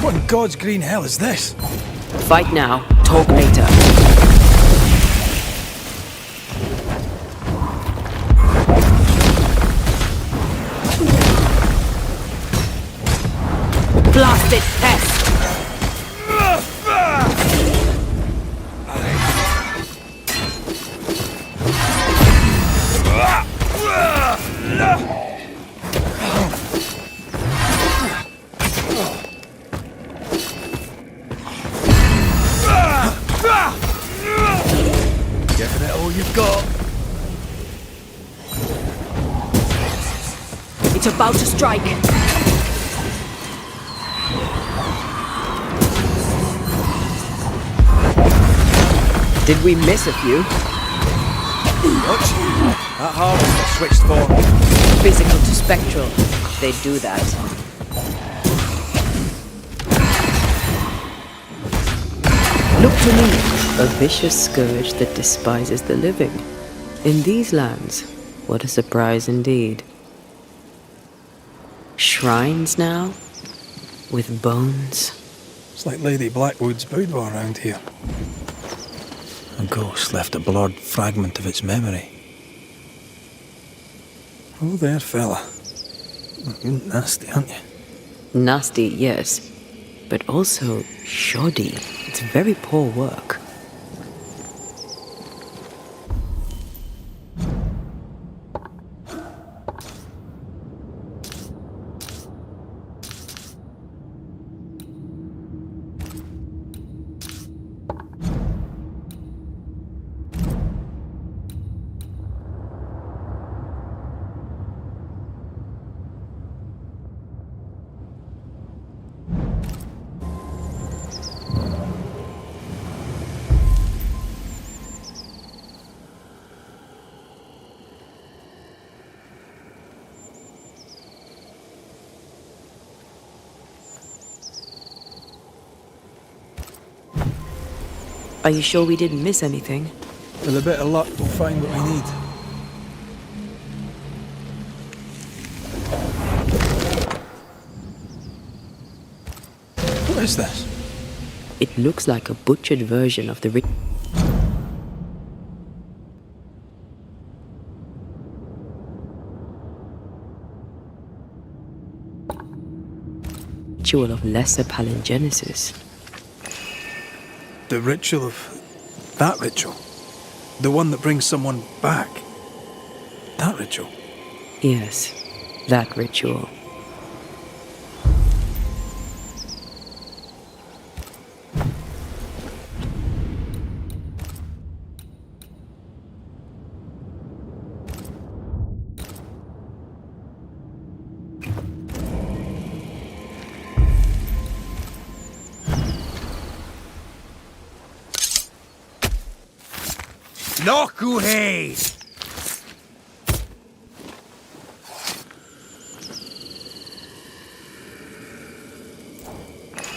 What in God's green hell is this? Fight now, talk later. Blasted pest! It's about to strike. Did we miss a few? What? That harvester switched form. Physical to spectral. They do that. Look to me, a vicious scourge that despises the living. In these lands, what a surprise indeed. Shrines now, with bones. It's like Lady Blackwood's boudoir around here. A ghost left a blurred fragment of its memory. Oh there, fella. You're nasty, aren't you? Nasty, yes, but also shoddy. It's very poor work. Are you sure we didn't miss anything? With a bit of luck, we'll find what we need. What is this? It looks like a butchered version of the ritual of lesser palingenesis. The ritual of... that ritual? The one that brings someone back? That ritual? Yes, that ritual. Nokuhei!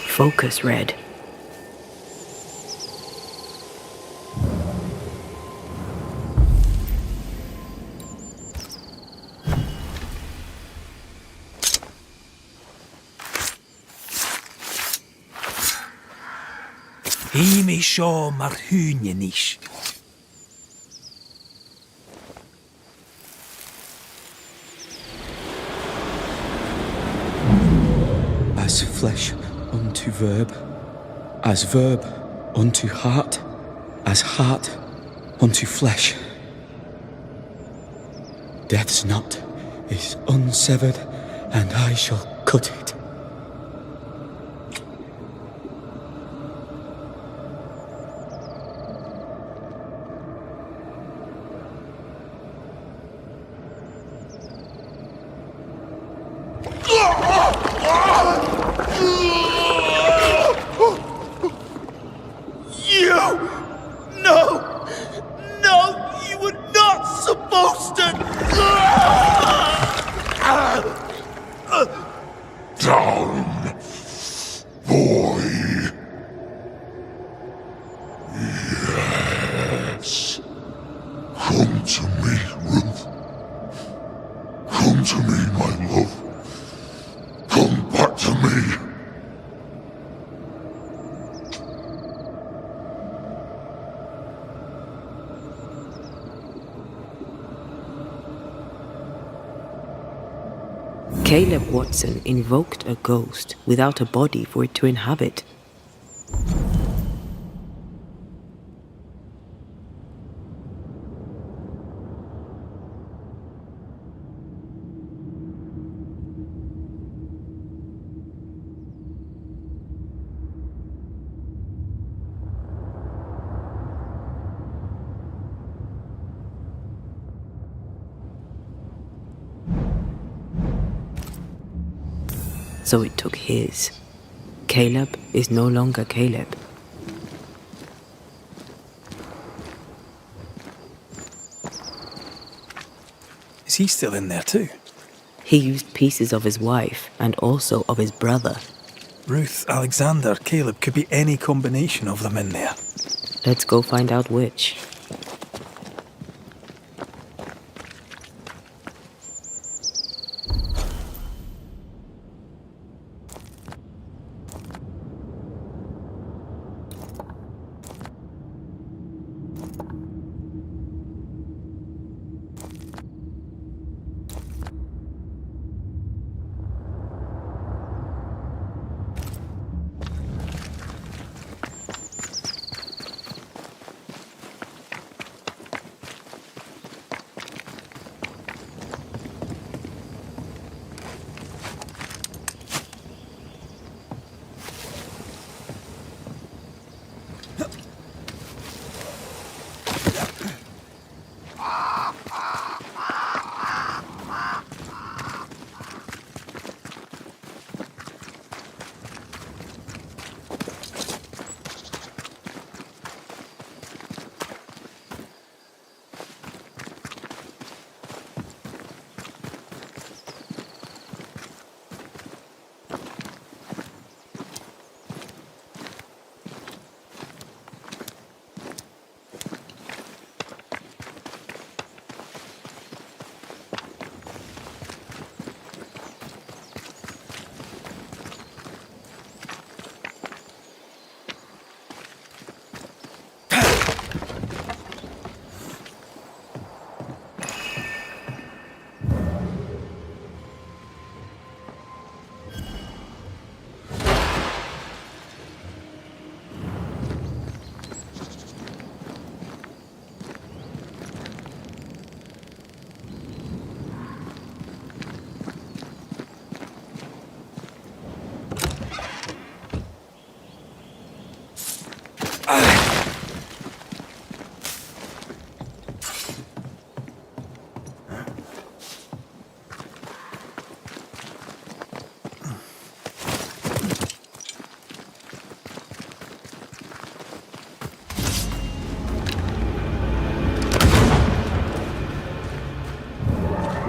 Focus, Red. Imi seo mar húnjanis. As flesh unto verb, as verb unto heart, as heart unto flesh. Death's knot is unsevered, and I shall cut it. Caleb Watson invoked a ghost without a body for it to inhabit. So it took his. Caleb is no longer Caleb. Is he still in there too? He used pieces of his wife and also of his brother. Ruth, Alexander, Caleb could be any combination of them in there. Let's go find out which.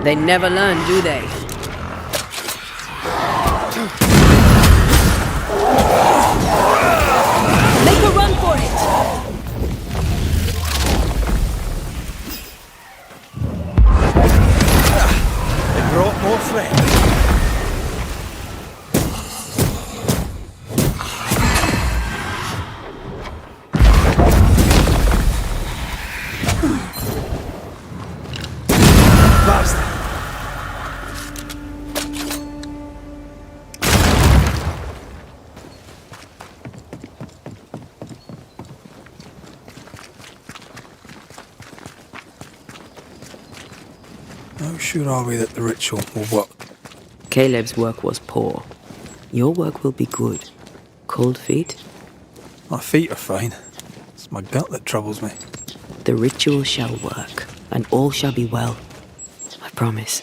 They never learn, do they? Make a run for it! It brought more friends. sure are we that the ritual will work? Caleb's work was poor. Your work will be good. Cold feet? My feet are fine. It's my gut that troubles me. The ritual shall work, and all shall be well. I promise.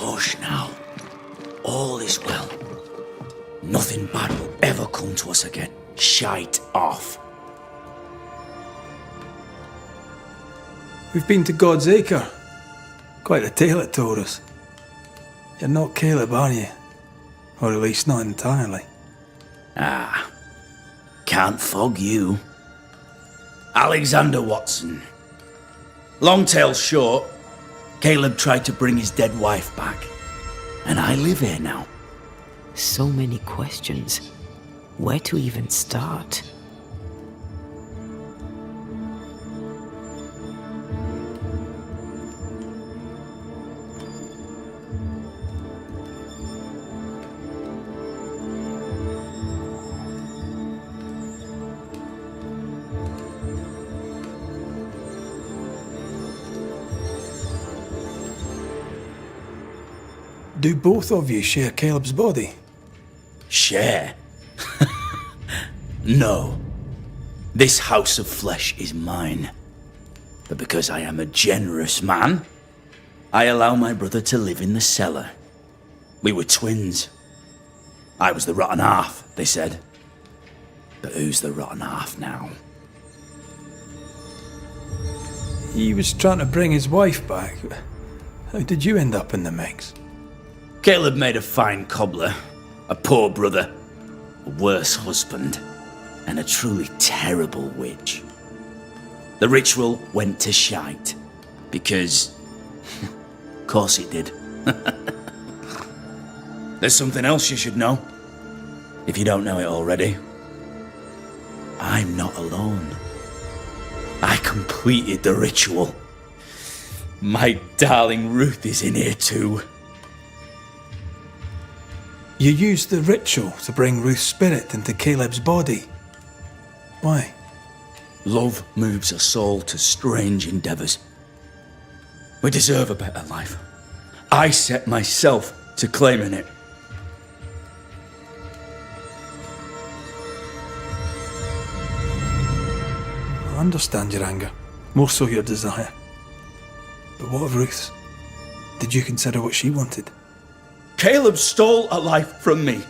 Hush now. All is well. Nothing bad will ever come to us again. Shite off. We've been to God's Acre. Quite a tale it told us. You're not Caleb, are you? Or at least not entirely. Ah, can't fog you. Alexander Watson. Long tale short, Caleb tried to bring his dead wife back. And I live here now. So many questions. Where to even start? Do both of you share Caleb's body? Share? No. This house of flesh is mine. But because I am a generous man, I allow my brother to live in the cellar. We were twins. I was the rotten half, they said. But who's the rotten half now? He was trying to bring his wife back. How did you end up in the mix? Caleb made a fine cobbler, a poor brother, a worse husband, and a truly terrible witch. The ritual went to shite, because... of course it did. There's something else you should know, if you don't know it already. I'm not alone. I completed the ritual. My darling Ruth is in here too. You used the ritual to bring Ruth's spirit into Caleb's body. Why? Love moves a soul to strange endeavours. We deserve a better life. I set myself to claiming it. I understand your anger, more so your desire. But what of Ruth's? Did you consider what she wanted? Caleb stole a life from me,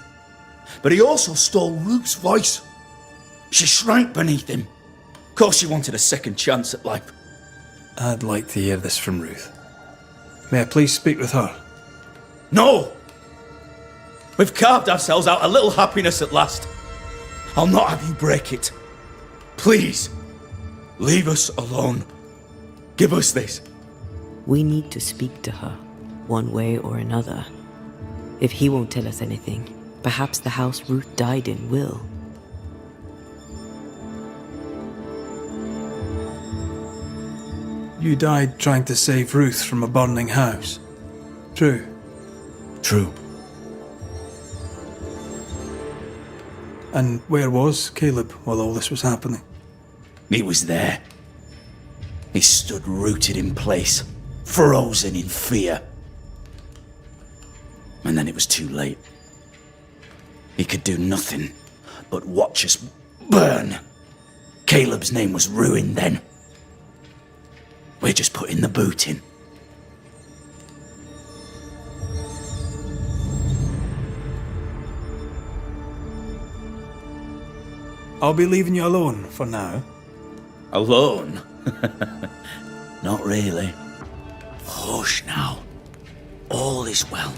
but he also stole Ruth's voice. She shrank beneath him. Of course she wanted a second chance at life. I'd like to hear this from Ruth. May I please speak with her? No! We've carved ourselves out a little happiness at last. I'll not have you break it. Please, leave us alone. Give us this. We need to speak to her, one way or another. If he won't tell us anything, perhaps the house Ruth died in will. You died trying to save Ruth from a burning house. True. True. And where was Caleb while all this was happening? He was there. He stood rooted in place, frozen in fear. And then it was too late. He could do nothing but watch us burn. Caleb's name was ruined then. We're just putting the boot in. I'll be leaving you alone for now. Alone? Not really. Hush now. All is well.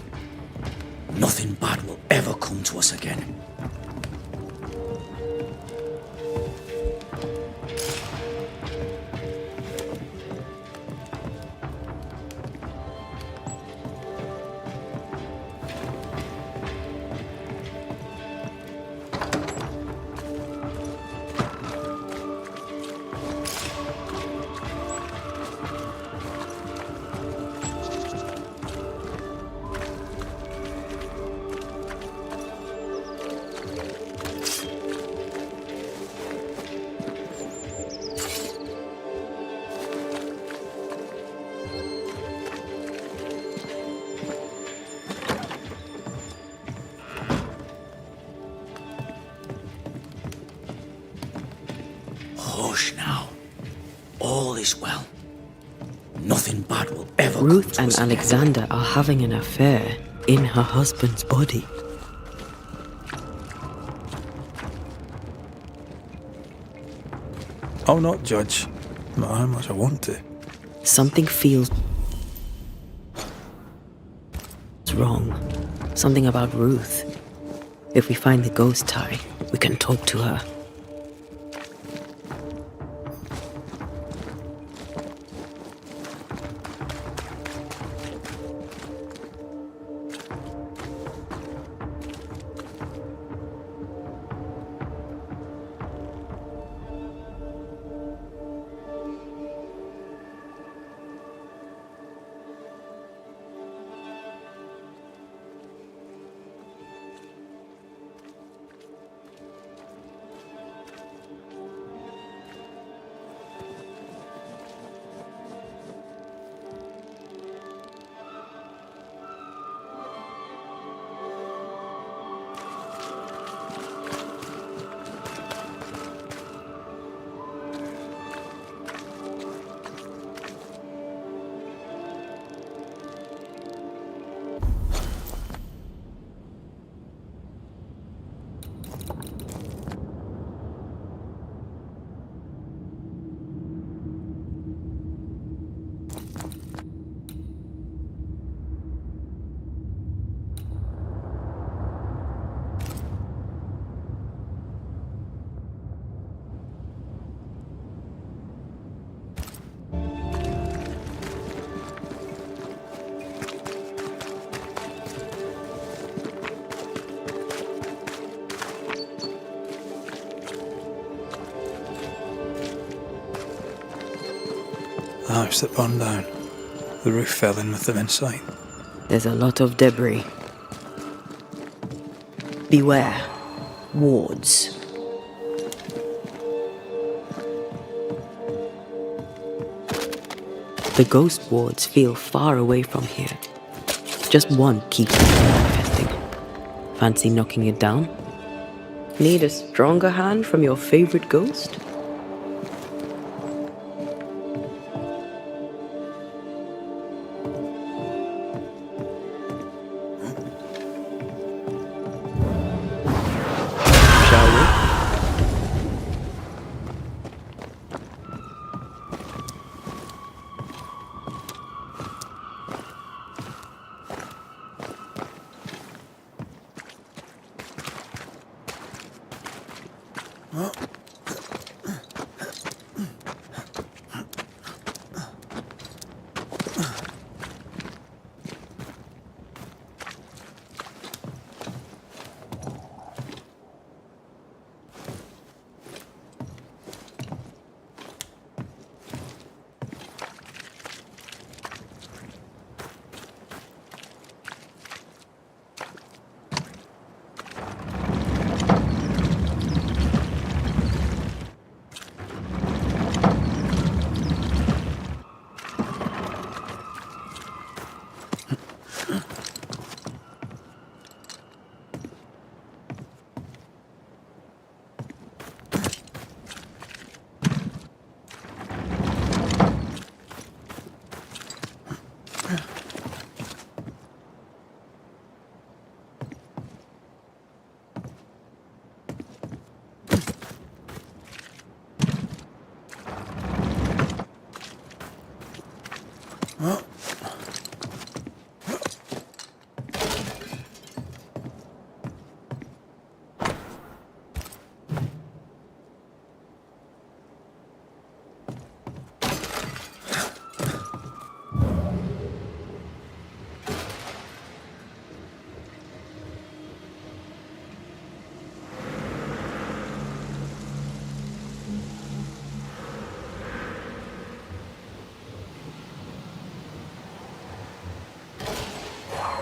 Nothing bad will ever come to us again. Hush now. All is well. Nothing bad will ever Ruth come and to us again. Alexander are having an affair in her husband's body. I'll not judge, no matter how much I want to. Something feels wrong. Something about Ruth. If we find the ghost tie, we can talk to her. The house that burned down. The roof fell in with them inside. There's a lot of debris. Beware. Wards. The ghost wards feel far away from here. Just one keeps manifesting. Fancy knocking it down? Need a stronger hand from your favorite ghost?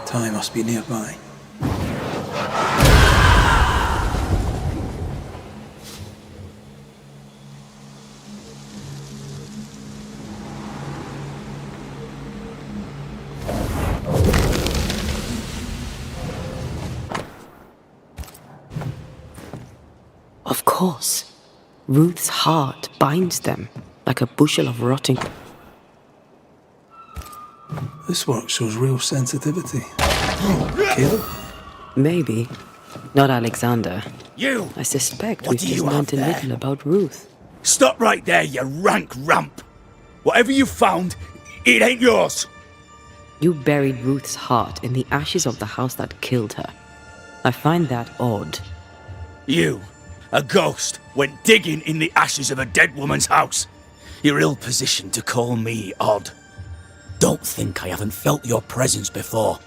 Time must be nearby. Of course. Ruth's heart binds them like a bushel of rotting. This work shows real sensitivity. Caleb? Maybe. Not Alexander. You! I suspect What we've do just you have learnt a there? little about Ruth. Stop right there, you rank rump! Whatever you found, it ain't yours! You buried Ruth's heart in the ashes of the house that killed her. I find that odd. You, a ghost, went digging in the ashes of a dead woman's house. You're ill-positioned to call me odd. Don't think I haven't felt your presence before.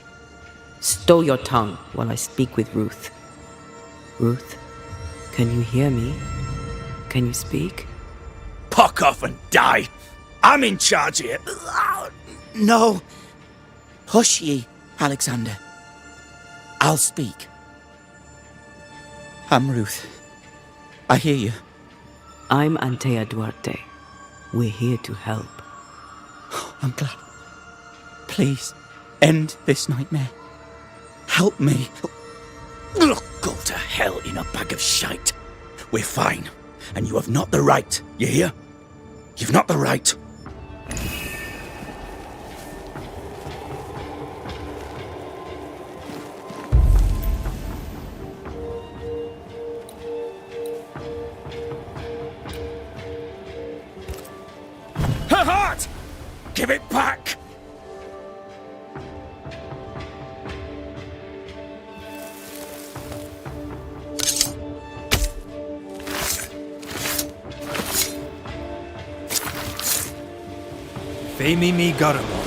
Stow your tongue while I speak with Ruth. Ruth, can you hear me? Can you speak? Puck off and die! I'm in charge here. No. Hush ye, Alexander. I'll speak. I'm Ruth. I hear you. I'm Antea Duarte. We're here to help. I'm glad. Please, end this nightmare. Help me. Go to hell in a bag of shite. We're fine, and you have not the right, you hear? You've not the right. Her heart! Give it back! Femi me Guttermore.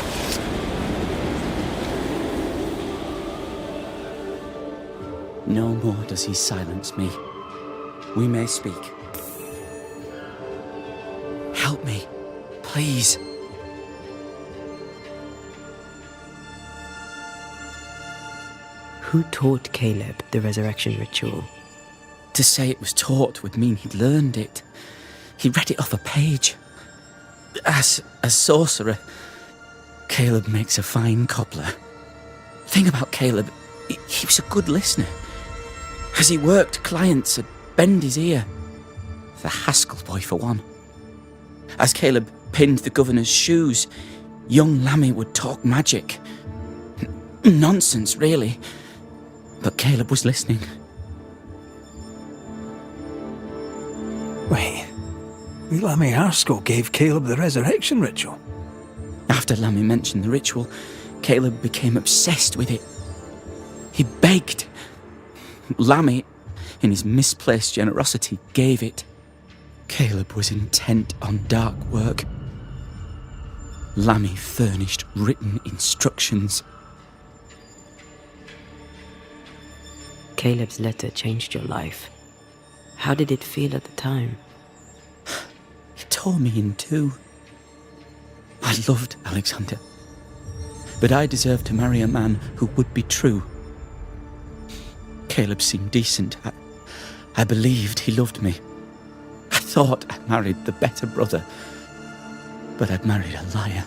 No more does he silence me. We may speak. Help me, please. Who taught Caleb the resurrection ritual? To say it was taught would mean he'd learned it. He read it off a page. As a sorcerer, Caleb makes a fine cobbler. The thing about Caleb, he was a good listener. As he worked, clients would bend his ear. The Haskell boy, for one. As Caleb pinned the governor's shoes, young Lammy would talk magic. Nonsense, really. But Caleb was listening. Wait. Lammy Haskell gave Caleb the resurrection ritual. After Lammy mentioned the ritual, Caleb became obsessed with it. He begged. Lammy, in his misplaced generosity, gave it. Caleb was intent on dark work. Lammy furnished written instructions. Caleb's letter changed your life. How did it feel at the time? It tore me in two. I loved Alexander, but I deserved to marry a man who would be true. Caleb seemed decent. I believed he loved me. I thought I married the better brother, but I'd married a liar.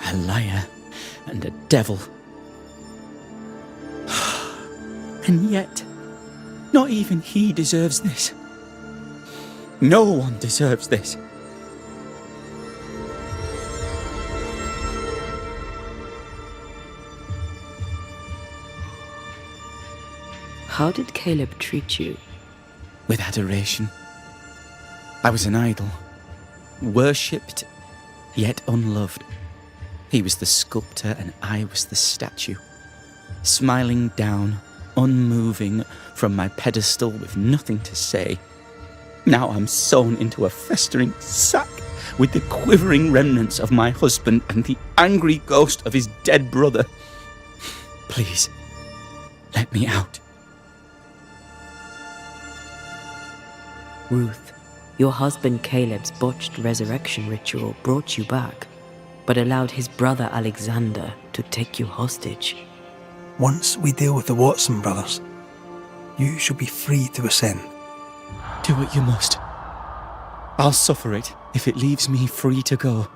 A liar and a devil. And yet, not even he deserves this. No one deserves this. How did Caleb treat you? With adoration. I was an idol, worshipped, yet unloved. He was the sculptor and I was the statue, smiling down, unmoving from my pedestal with nothing to say. Now I'm sewn into a festering sack with the quivering remnants of my husband and the angry ghost of his dead brother. Please, let me out. Ruth, your husband Caleb's botched resurrection ritual brought you back, but allowed his brother Alexander to take you hostage. Once we deal with the Watson brothers, you shall be free to ascend. Do what you must. I'll suffer it if it leaves me free to go.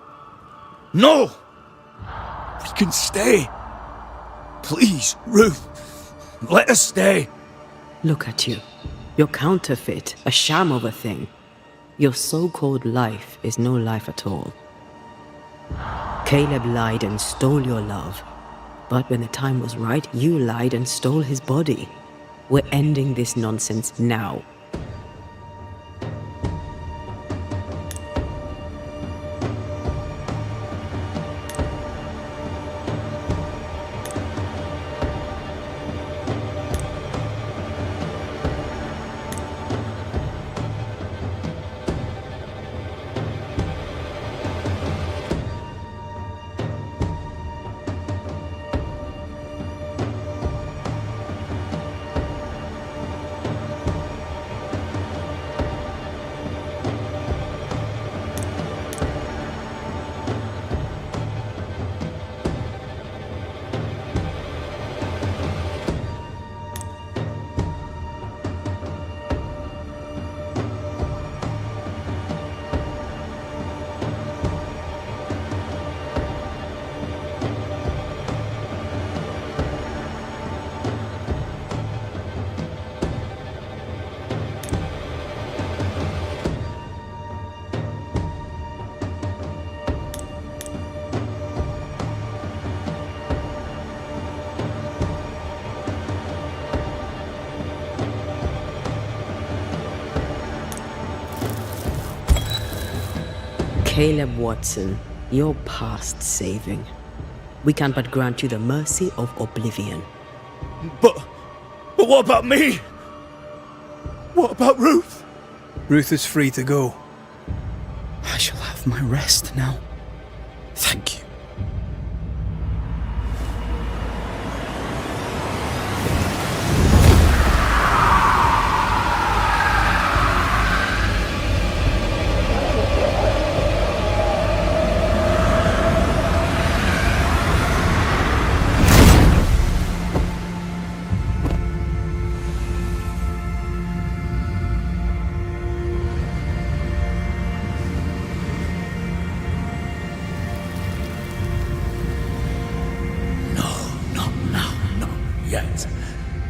No! We can stay. Please, Ruth, let us stay. Look at you. You're counterfeit, a sham of a thing. Your so-called life is no life at all. Caleb lied and stole your love. But when the time was right, you lied and stole his body. We're ending this nonsense now. Caleb Watson, you're past saving. We can but grant you the mercy of oblivion. But what about me? What about Ruth? Ruth is free to go. I shall have my rest now. Thank you.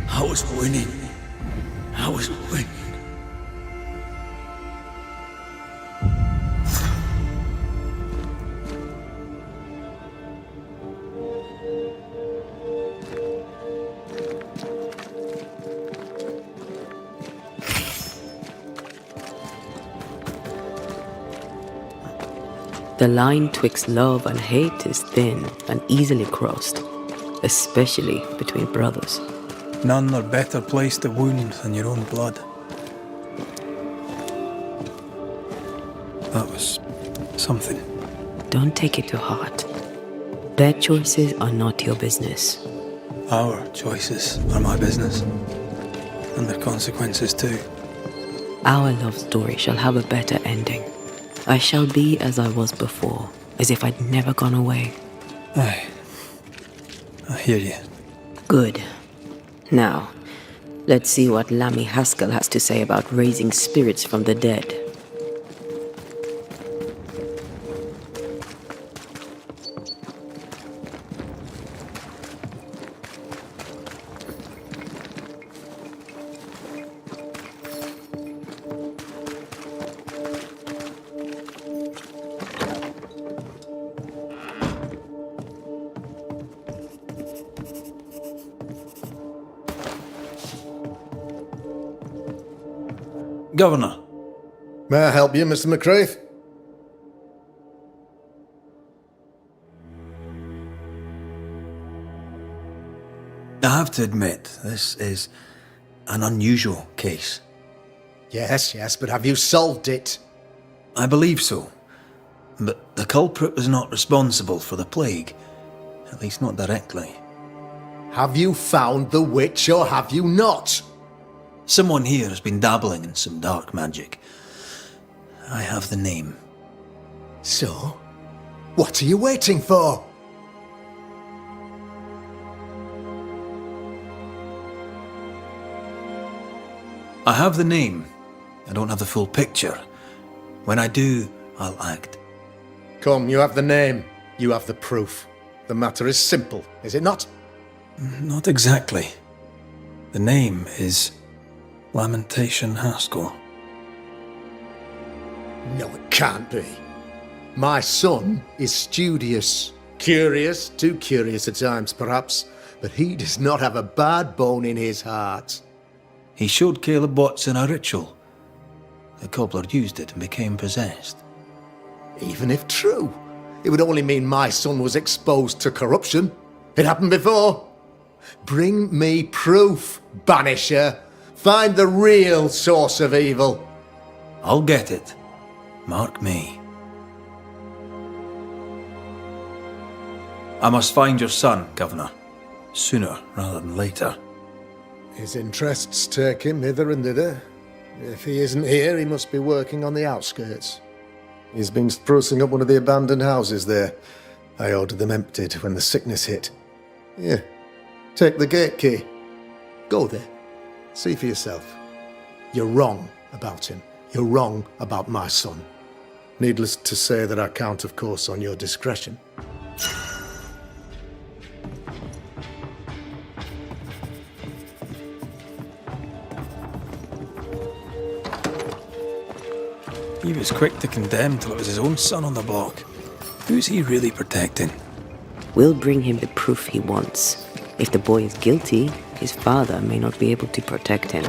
I was winning. I was winning. The line twixt love and hate is thin and easily crossed, especially between brothers. None are better placed to wound than your own blood. That was something. Don't take it to heart. Their choices are not your business. Our choices are my business. And their consequences too. Our love story shall have a better ending. I shall be as I was before, as if I'd never gone away. Aye. I hear you. Good. Now, let's see what Lammy Haskell has to say about raising spirits from the dead. Governor. May I help you, Mr. McCraith? I have to admit, this is an unusual case. Yes, but have you solved it? I believe so. But the culprit was not responsible for the plague. At least not directly. Have you found the witch or have you not? Someone here has been dabbling in some dark magic. I have the name. So? What are you waiting for? I have the name. I don't have the full picture. When I do, I'll act. Come, you have the name. You have the proof. The matter is simple, is it not? Not exactly. The name is Lamentation Haskell. No, it can't be. My son is studious. Curious, too curious at times perhaps, but he does not have a bad bone in his heart. He showed Caleb Watson a ritual. The cobbler used it and became possessed. Even if true, it would only mean my son was exposed to corruption. It happened before. Bring me proof, Banisher. Find the real source of evil. I'll get it. Mark me. I must find your son, Governor. Sooner rather than later. His interests take him hither and thither. If he isn't here, he must be working on the outskirts. He's been sprucing up one of the abandoned houses there. I ordered them emptied when the sickness hit. Here, take the gate key. Go there. See for yourself. You're wrong about him. You're wrong about my son. Needless to say that I count, of course, on your discretion. He was quick to condemn till it was his own son on the block. Who's he really protecting? We'll bring him the proof he wants. If the boy is guilty, his father may not be able to protect him.